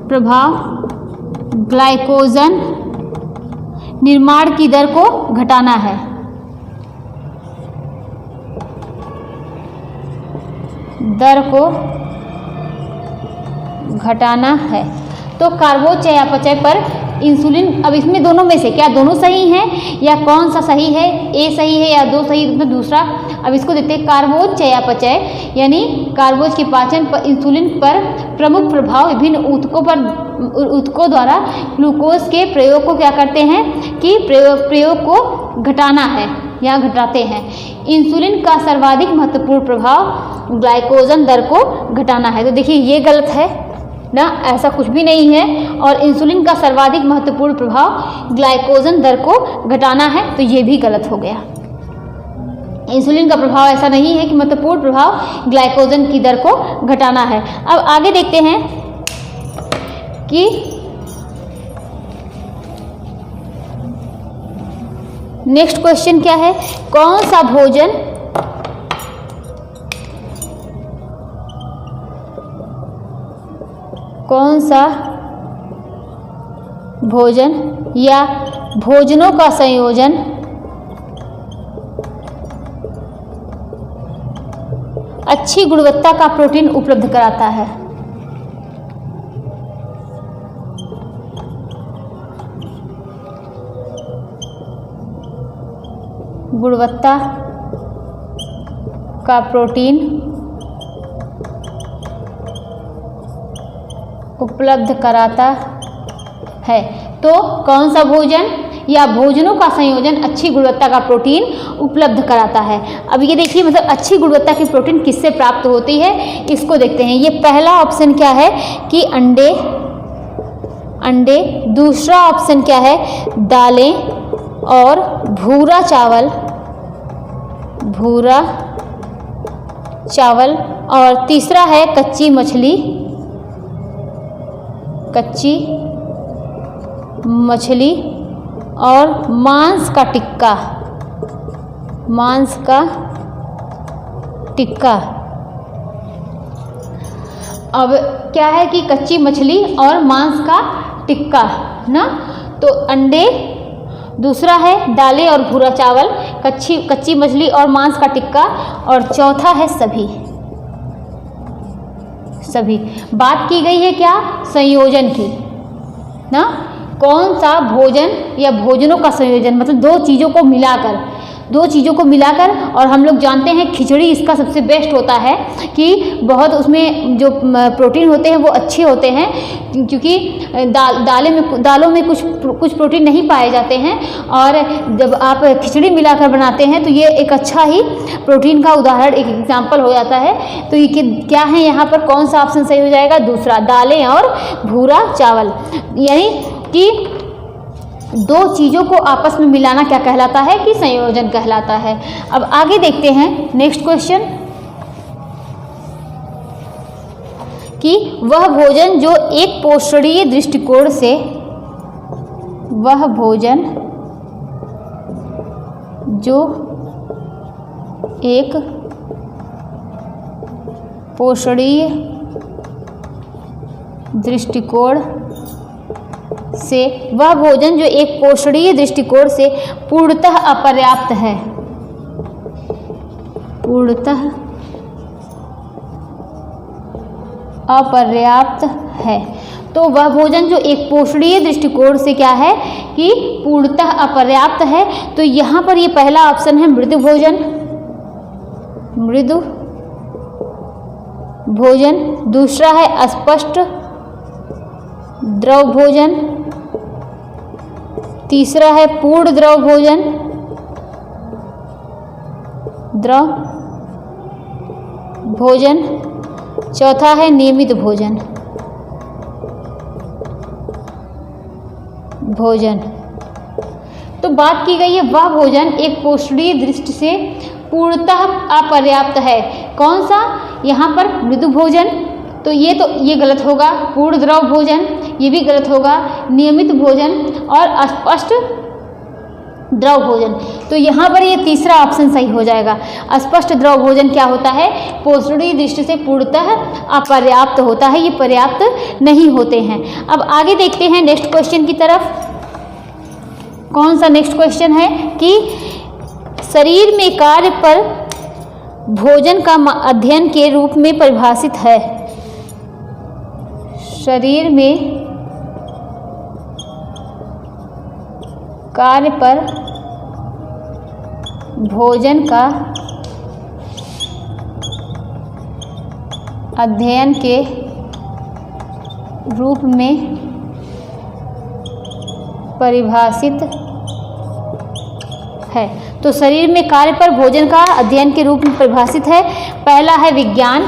प्रभाव ग्लाइकोजन निर्माण की दर को घटाना है। तो कार्बोज चयापचय पर इंसुलिन, अब इसमें दोनों में से क्या दोनों सही हैं या कौन सा सही है, ए सही है या दो सही, तो दूसरा। अब इसको देखते हैं। कार्बोज चयापचय यानी कार्बोज के पाचन पर इंसुलिन पर प्रमुख प्रभाव विभिन्न ऊतकों द्वारा ग्लूकोज के प्रयोग को क्या करते हैं कि प्रयोग को घटाना है या घटाते हैं। इंसुलिन का सर्वाधिक महत्वपूर्ण प्रभाव ग्लाइकोजन दर को घटाना है। तो देखिए ये गलत है ना, ऐसा कुछ भी नहीं है। और इंसुलिन का सर्वाधिक महत्वपूर्ण प्रभाव ग्लाइकोजन दर को घटाना है, तो ये भी गलत हो गया। इंसुलिन का प्रभाव ऐसा नहीं है कि महत्वपूर्ण प्रभाव ग्लाइकोजन की दर को घटाना है। अब आगे देखते हैं कि नेक्स्ट क्वेश्चन क्या है। कौन सा भोजन या भोजनों का संयोजन अच्छी गुणवत्ता का प्रोटीन उपलब्ध कराता है। गुणवत्ता का प्रोटीन उपलब्ध कराता है। तो कौन सा भोजन या भोजनों का संयोजन अच्छी गुणवत्ता का प्रोटीन उपलब्ध कराता है। अब ये देखिए, मतलब अच्छी गुणवत्ता की प्रोटीन किससे प्राप्त होती है, इसको देखते हैं। ये पहला ऑप्शन क्या है कि अंडे, दूसरा ऑप्शन क्या है दालें और भूरा चावल, और तीसरा है कच्ची मछली और मांस का टिक्का। अब क्या है कि कच्ची मछली और मांस का टिक्का ना, तो अंडे, दूसरा है दालें और भूरा चावल, कच्ची मछली और मांस का टिक्का, और चौथा है सभी। बात की गई है क्या, संयोजन की ना। कौन सा भोजन या भोजनों का संयोजन, मतलब दो चीज़ों को मिलाकर, और हम लोग जानते हैं खिचड़ी इसका सबसे बेस्ट होता है कि बहुत उसमें जो प्रोटीन होते हैं वो अच्छे होते हैं, क्योंकि दालों में कुछ प्रोटीन नहीं पाए जाते हैं, और जब आप खिचड़ी मिलाकर बनाते हैं तो ये एक अच्छा ही प्रोटीन का उदाहरण, एक एग्जाम्पल हो जाता है। तो ये क्या है यहाँ पर, कौन सा ऑप्शन सही हो जाएगा, दूसरा, दालें और भूरा चावल। यानी कि दो चीज़ों को आपस में मिलाना क्या कहलाता है कि संयोजन कहलाता है। अब आगे देखते हैं नेक्स्ट क्वेश्चन कि वह भोजन जो एक पोषणीय दृष्टिकोण से पूर्णतः अपर्याप्त है। तो वह भोजन जो एक पोषणीय दृष्टिकोण से क्या है कि पूर्णतः अपर्याप्त है। तो यहाँ पर ये पहला ऑप्शन है मृदु भोजन, मृदु भोजन, दूसरा है अस्पष्ट द्रव भोजन, तीसरा है पूर्ण द्रव भोजन, द्रव भोजन, चौथा है नियमित भोजन। भोजन तो बात की गई है वह भोजन एक पोषणीय दृष्टि से पूर्णतः अपर्याप्त है। कौन सा? यहाँ पर मृदु भोजन, तो ये गलत होगा। पूर्ण द्रव भोजन ये भी गलत होगा। नियमित भोजन और अस्पष्ट द्रव भोजन, तो यहाँ पर ये तीसरा ऑप्शन सही हो जाएगा। अस्पष्ट द्रव भोजन क्या होता है? पोषणीय दृष्टि से पूर्णतः अपर्याप्त होता है, ये पर्याप्त नहीं होते हैं। अब आगे देखते हैं नेक्स्ट क्वेश्चन की तरफ। कौन सा नेक्स्ट क्वेश्चन है कि शरीर में कार्य पर भोजन का अध्ययन के रूप में परिभाषित है। शरीर में कार्य पर भोजन का अध्ययन के रूप में परिभाषित है। तो शरीर में कार्य पर भोजन का अध्ययन के रूप में परिभाषित है। पहला है विज्ञान,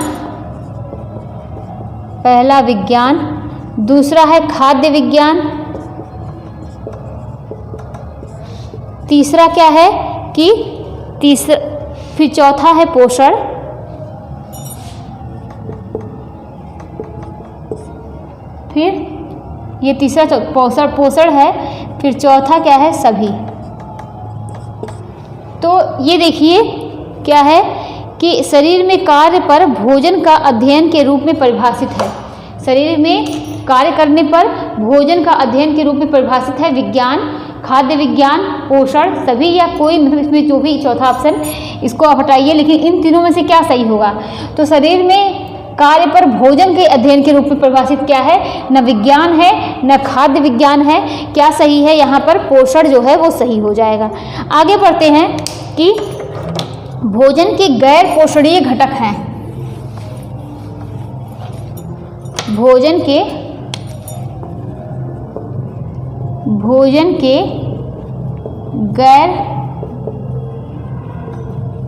पहला विज्ञान, दूसरा है खाद्य विज्ञान, तीसरा क्या है कि फिर चौथा है पोषण, फिर ये तीसरा पोषण है, फिर चौथा क्या है? सभी। तो ये देखिए क्या है कि शरीर में कार्य पर भोजन का अध्ययन के रूप में परिभाषित है। शरीर में कार्य करने पर भोजन का अध्ययन के रूप में परिभाषित है विज्ञान, खाद्य विज्ञान, पोषण, सभी, या कोई, मतलब इसमें जो भी चौथा ऑप्शन इसको आप हटाइए, लेकिन इन तीनों में से क्या सही होगा? तो शरीर में कार्य पर भोजन के अध्ययन के रूप में परिभाषित क्या है? न विज्ञान है न खाद्य विज्ञान है। क्या सही है? यहाँ पर पोषण जो है वो सही हो जाएगा। आगे बढ़ते हैं कि भोजन के गैर पोषणीय घटक हैं। भोजन के गैर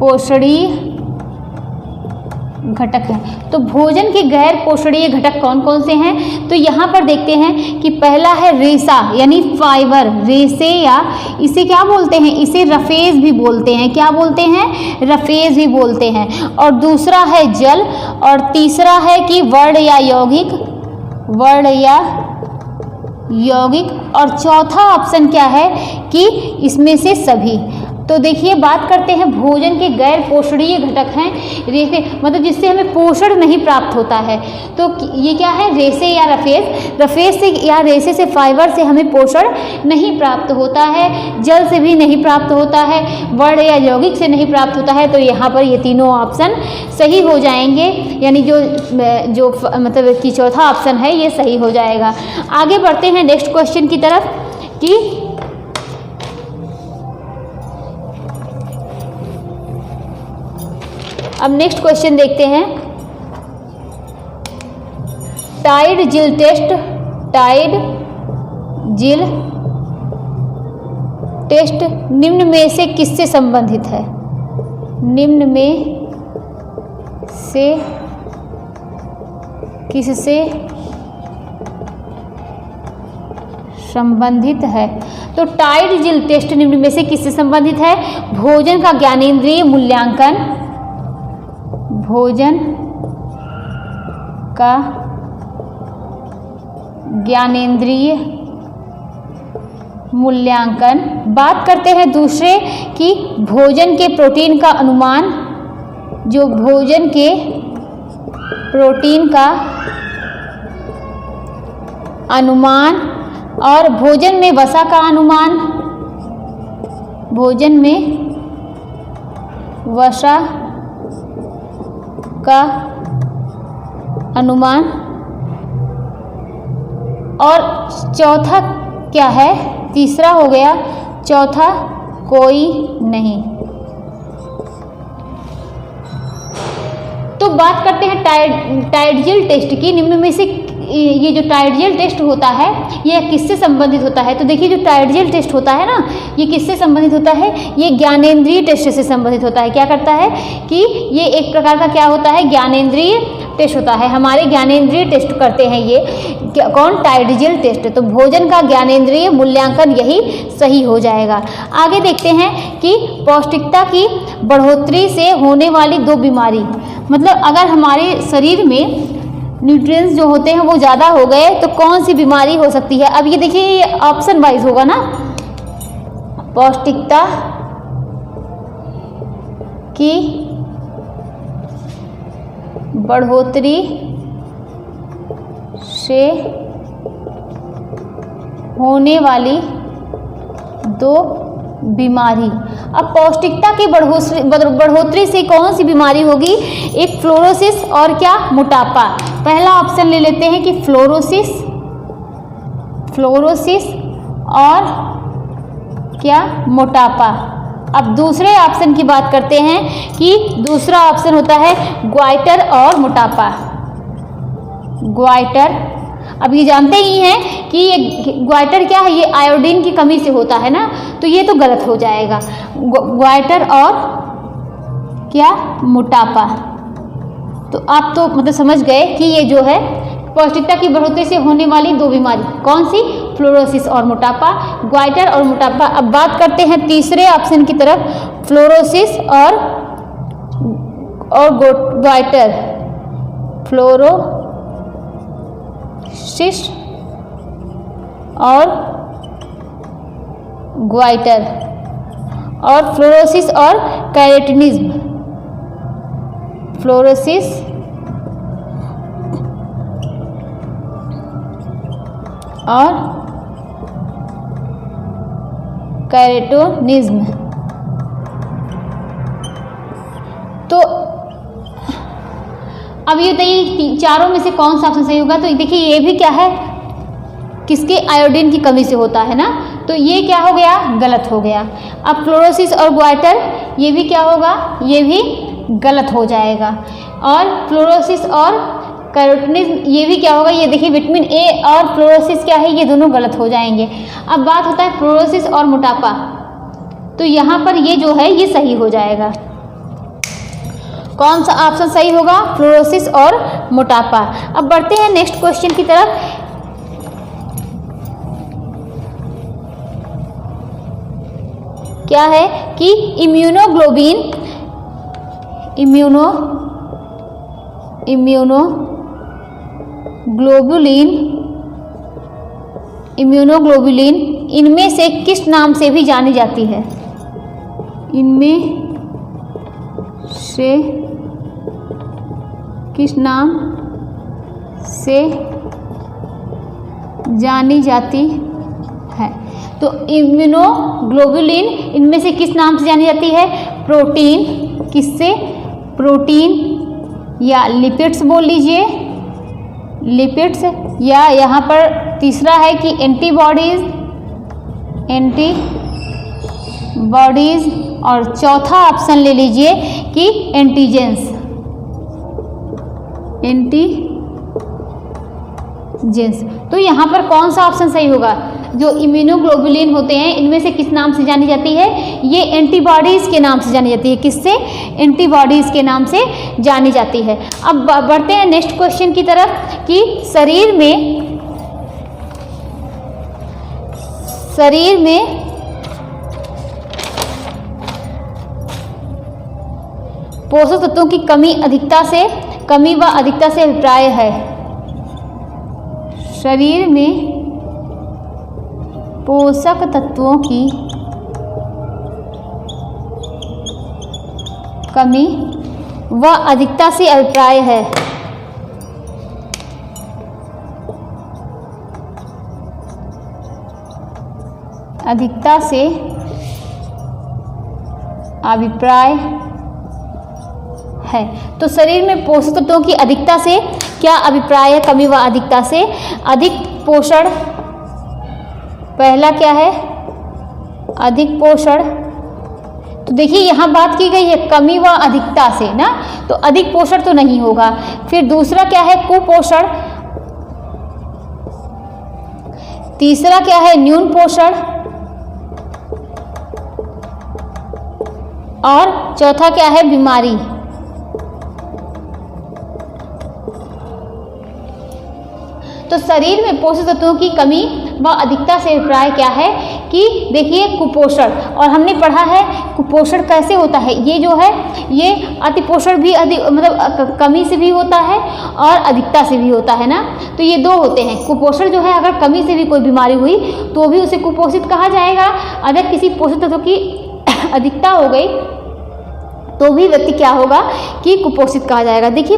पोषणीय घटक हैं। तो भोजन के गैर पोषणीय घटक कौन कौन से हैं? तो यहाँ पर देखते हैं कि पहला है रेशा यानी फाइबर, रेशे, या इसे क्या बोलते हैं? इसे रफेज भी बोलते हैं। क्या बोलते हैं? रफेज भी बोलते हैं। और दूसरा है जल, और तीसरा है कि वर्ण या यौगिक, और चौथा ऑप्शन क्या है कि इसमें से सभी। तो देखिए बात करते हैं भोजन के गैर पोषणीय घटक हैं रेशे, मतलब जिससे हमें पोषण नहीं प्राप्त होता है। तो ये क्या है? रेशे या रफेज से या रेशे से, फाइबर से हमें पोषण नहीं प्राप्त होता है, जल से भी नहीं प्राप्त होता है, वर्ण या यौगिक से नहीं प्राप्त होता है। तो यहाँ पर ये तीनों ऑप्शन सही हो जाएंगे, यानी जो मतलब कि चौथा ऑप्शन है ये सही हो जाएगा। आगे बढ़ते हैं नेक्स्ट क्वेश्चन की तरफ कि अब नेक्स्ट क्वेश्चन देखते हैं। टाइड जिल टेस्ट निम्न में से किससे संबंधित है? निम्न में से किससे संबंधित है? तो टाइड जिल टेस्ट निम्न में से किससे संबंधित है? भोजन का ज्ञानेंद्रिय मूल्यांकन, भोजन का ज्ञानेंद्रिय मूल्यांकन। बात करते हैं दूसरे कि भोजन के प्रोटीन का अनुमान, जो भोजन के प्रोटीन का अनुमान, और भोजन में वसा का अनुमान, भोजन में वसा का अनुमान, और चौथा क्या है? तीसरा हो गया, चौथा कोई नहीं। तो बात करते हैं टाइडजियल टेस्ट की। निम्न में से ये जो टाइडजियल टेस्ट होता है ये किससे संबंधित होता है? तो देखिए जो टाइडजियल टेस्ट होता है ना, ये किससे संबंधित होता है? ये ज्ञानेंद्रिय टेस्ट से संबंधित होता है। क्या करता है कि ये एक प्रकार का क्या होता है? ज्ञानेंद्रिय टेस्ट होता है। हमारे ज्ञानेंद्रिय टेस्ट करते हैं ये कौन? टाइडजियल टेस्ट। तो भोजन का ज्ञानेंद्रिय मूल्यांकन यही सही हो जाएगा। आगे देखते हैं कि पौष्टिकता की बढ़ोतरी से होने वाली 2 बीमारी, मतलब अगर हमारे शरीर में न्यूट्रिएंट्स जो होते हैं वो ज़्यादा हो गए तो कौन सी बीमारी हो सकती है? अब ये देखिए ये ऑप्शन वाइज होगा ना। पौष्टिकता की बढ़ोतरी से होने वाली 2 बीमारी। अब पौष्टिकता की बढ़ोतरी से कौन सी बीमारी होगी? एक फ्लोरोसिस और क्या? मोटापा। पहला ऑप्शन ले लेते हैं कि फ्लोरोसिस और क्या? मोटापा। अब दूसरे ऑप्शन की बात करते हैं कि दूसरा ऑप्शन होता है ग्वाइटर और मोटापा। ग्वाइटर, अब ये जानते ही हैं कि ये ग्वाइटर क्या है? ये आयोडीन की कमी से होता है ना, तो ये तो गलत हो जाएगा। ग्वाइटर और क्या? मोटापा। तो आप तो मतलब समझ गए कि ये जो है पौष्टिकता की बढ़ोतरी से होने वाली 2 बीमारी कौन सी? फ्लोरोसिस और मोटापा, ग्वाइटर और मोटापा। अब बात करते हैं तीसरे ऑप्शन की तरफ, फ्लोरोसिस और ग्वाइटर। फ्लोरोसिस और ग्वाइटर और फ्लोरोसिस और कैरेटिनिज्म। फ्लोरोसिस और कैरेटोनिज्म। तो अब ये बताइए चारों में से कौन सा ऑप्शन सही होगा? तो देखिए ये भी क्या है? किसके? आयोडीन की कमी से होता है ना, तो ये क्या हो गया? गलत हो गया। अब फ्लोरोसिस और ग्वाइटर ये भी क्या होगा? ये भी गलत हो जाएगा। और फ्लोरोसिस और कैरोटिनिज्म ये भी क्या होगा? ये देखिए विटामिन ए और फ्लोरोसिस क्या है? ये दोनों गलत हो जाएंगे। अब बात होता है फ्लोरोसिस और मोटापा, तो यहाँ पर ये जो है ये सही हो जाएगा। कौन सा ऑप्शन सही होगा? फ्लोरोसिस और मोटापा। अब बढ़ते हैं नेक्स्ट क्वेश्चन की तरफ। क्या है कि इम्यूनोग्लोबुलिन इनमें से किस नाम से भी जानी जाती है? इनमें से किस नाम से जानी जाती है? तो इम्यूनोग्लोबुलिन इनमें से किस नाम से जानी जाती है? प्रोटीन, किससे? प्रोटीन या लिपिड्स बोल लीजिए, लिपिड्स, या यहाँ पर तीसरा है कि एंटीबॉडीज, और चौथा ऑप्शन ले लीजिए कि एंटीजेंस। तो यहाँ पर कौन सा ऑप्शन सही होगा? जो इम्यूनोग्लोबुलिन होते हैं इनमें से किस नाम से जानी जाती है? ये एंटीबॉडीज़ के नाम से जानी जाती है। किससे? एंटीबॉडीज़ के नाम से जानी जाती है। अब बढ़ते हैं नेक्स्ट क्वेश्चन की तरफ कि शरीर में पोषक तत्वों की कमी व अधिकता से अभिप्राय है। शरीर में पोषक तत्वों की कमी व अधिकता से अभिप्राय है। अधिकता से अभिप्राय है। तो शरीर में पोषक तत्वों की अधिकता से क्या अभिप्राय है? कमी व अधिकता से। अधिक पोषण, पहला क्या है? अधिक पोषण। तो देखिए यहाँ बात की गई है कमी व अधिकता से ना, तो अधिक पोषण तो नहीं होगा। फिर दूसरा क्या है कुपोषण, तीसरा क्या है न्यून पोषण, और चौथा क्या है बीमारी। तो शरीर में पोषक तत्वों की कमी व अधिकता से अभिप्राय क्या है कि देखिए कुपोषण, और हमने पढ़ा है कुपोषण कैसे होता है, ये जो है ये अतिपोषण भी मतलब कमी से भी होता है और अधिकता से भी होता है ना, तो ये दो होते हैं। कुपोषण जो है अगर कमी से भी कोई बीमारी हुई तो भी उसे कुपोषित कहा जाएगा, अगर किसी पोषक तत्व की अधिकता हो गई तो भी व्यक्ति क्या होगा कि कुपोषित कहा जाएगा। देखिए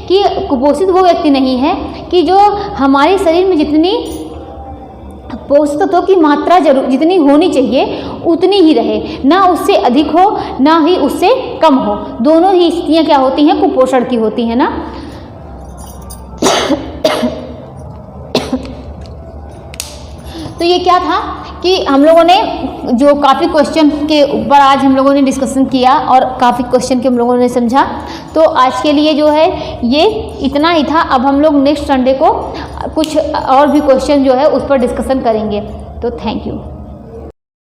कि कुपोषित वो व्यक्ति नहीं है कि जो हमारे शरीर में जितनी पोषक तत्वों की मात्रा जितनी होनी चाहिए उतनी ही रहे, ना उससे अधिक हो ना ही उससे कम हो, दोनों ही स्थितियाँ क्या होती हैं कुपोषण की होती हैं ना। तो ये क्या था कि हम लोगों ने जो काफ़ी क्वेश्चन के ऊपर आज हम लोगों ने डिस्कशन किया और काफ़ी क्वेश्चन के हम लोगों ने समझा, तो आज के लिए जो है ये इतना ही था। अब हम लोग नेक्स्ट संडे को कुछ और भी क्वेश्चन जो है उस पर डिस्कशन करेंगे। तो थैंक यू।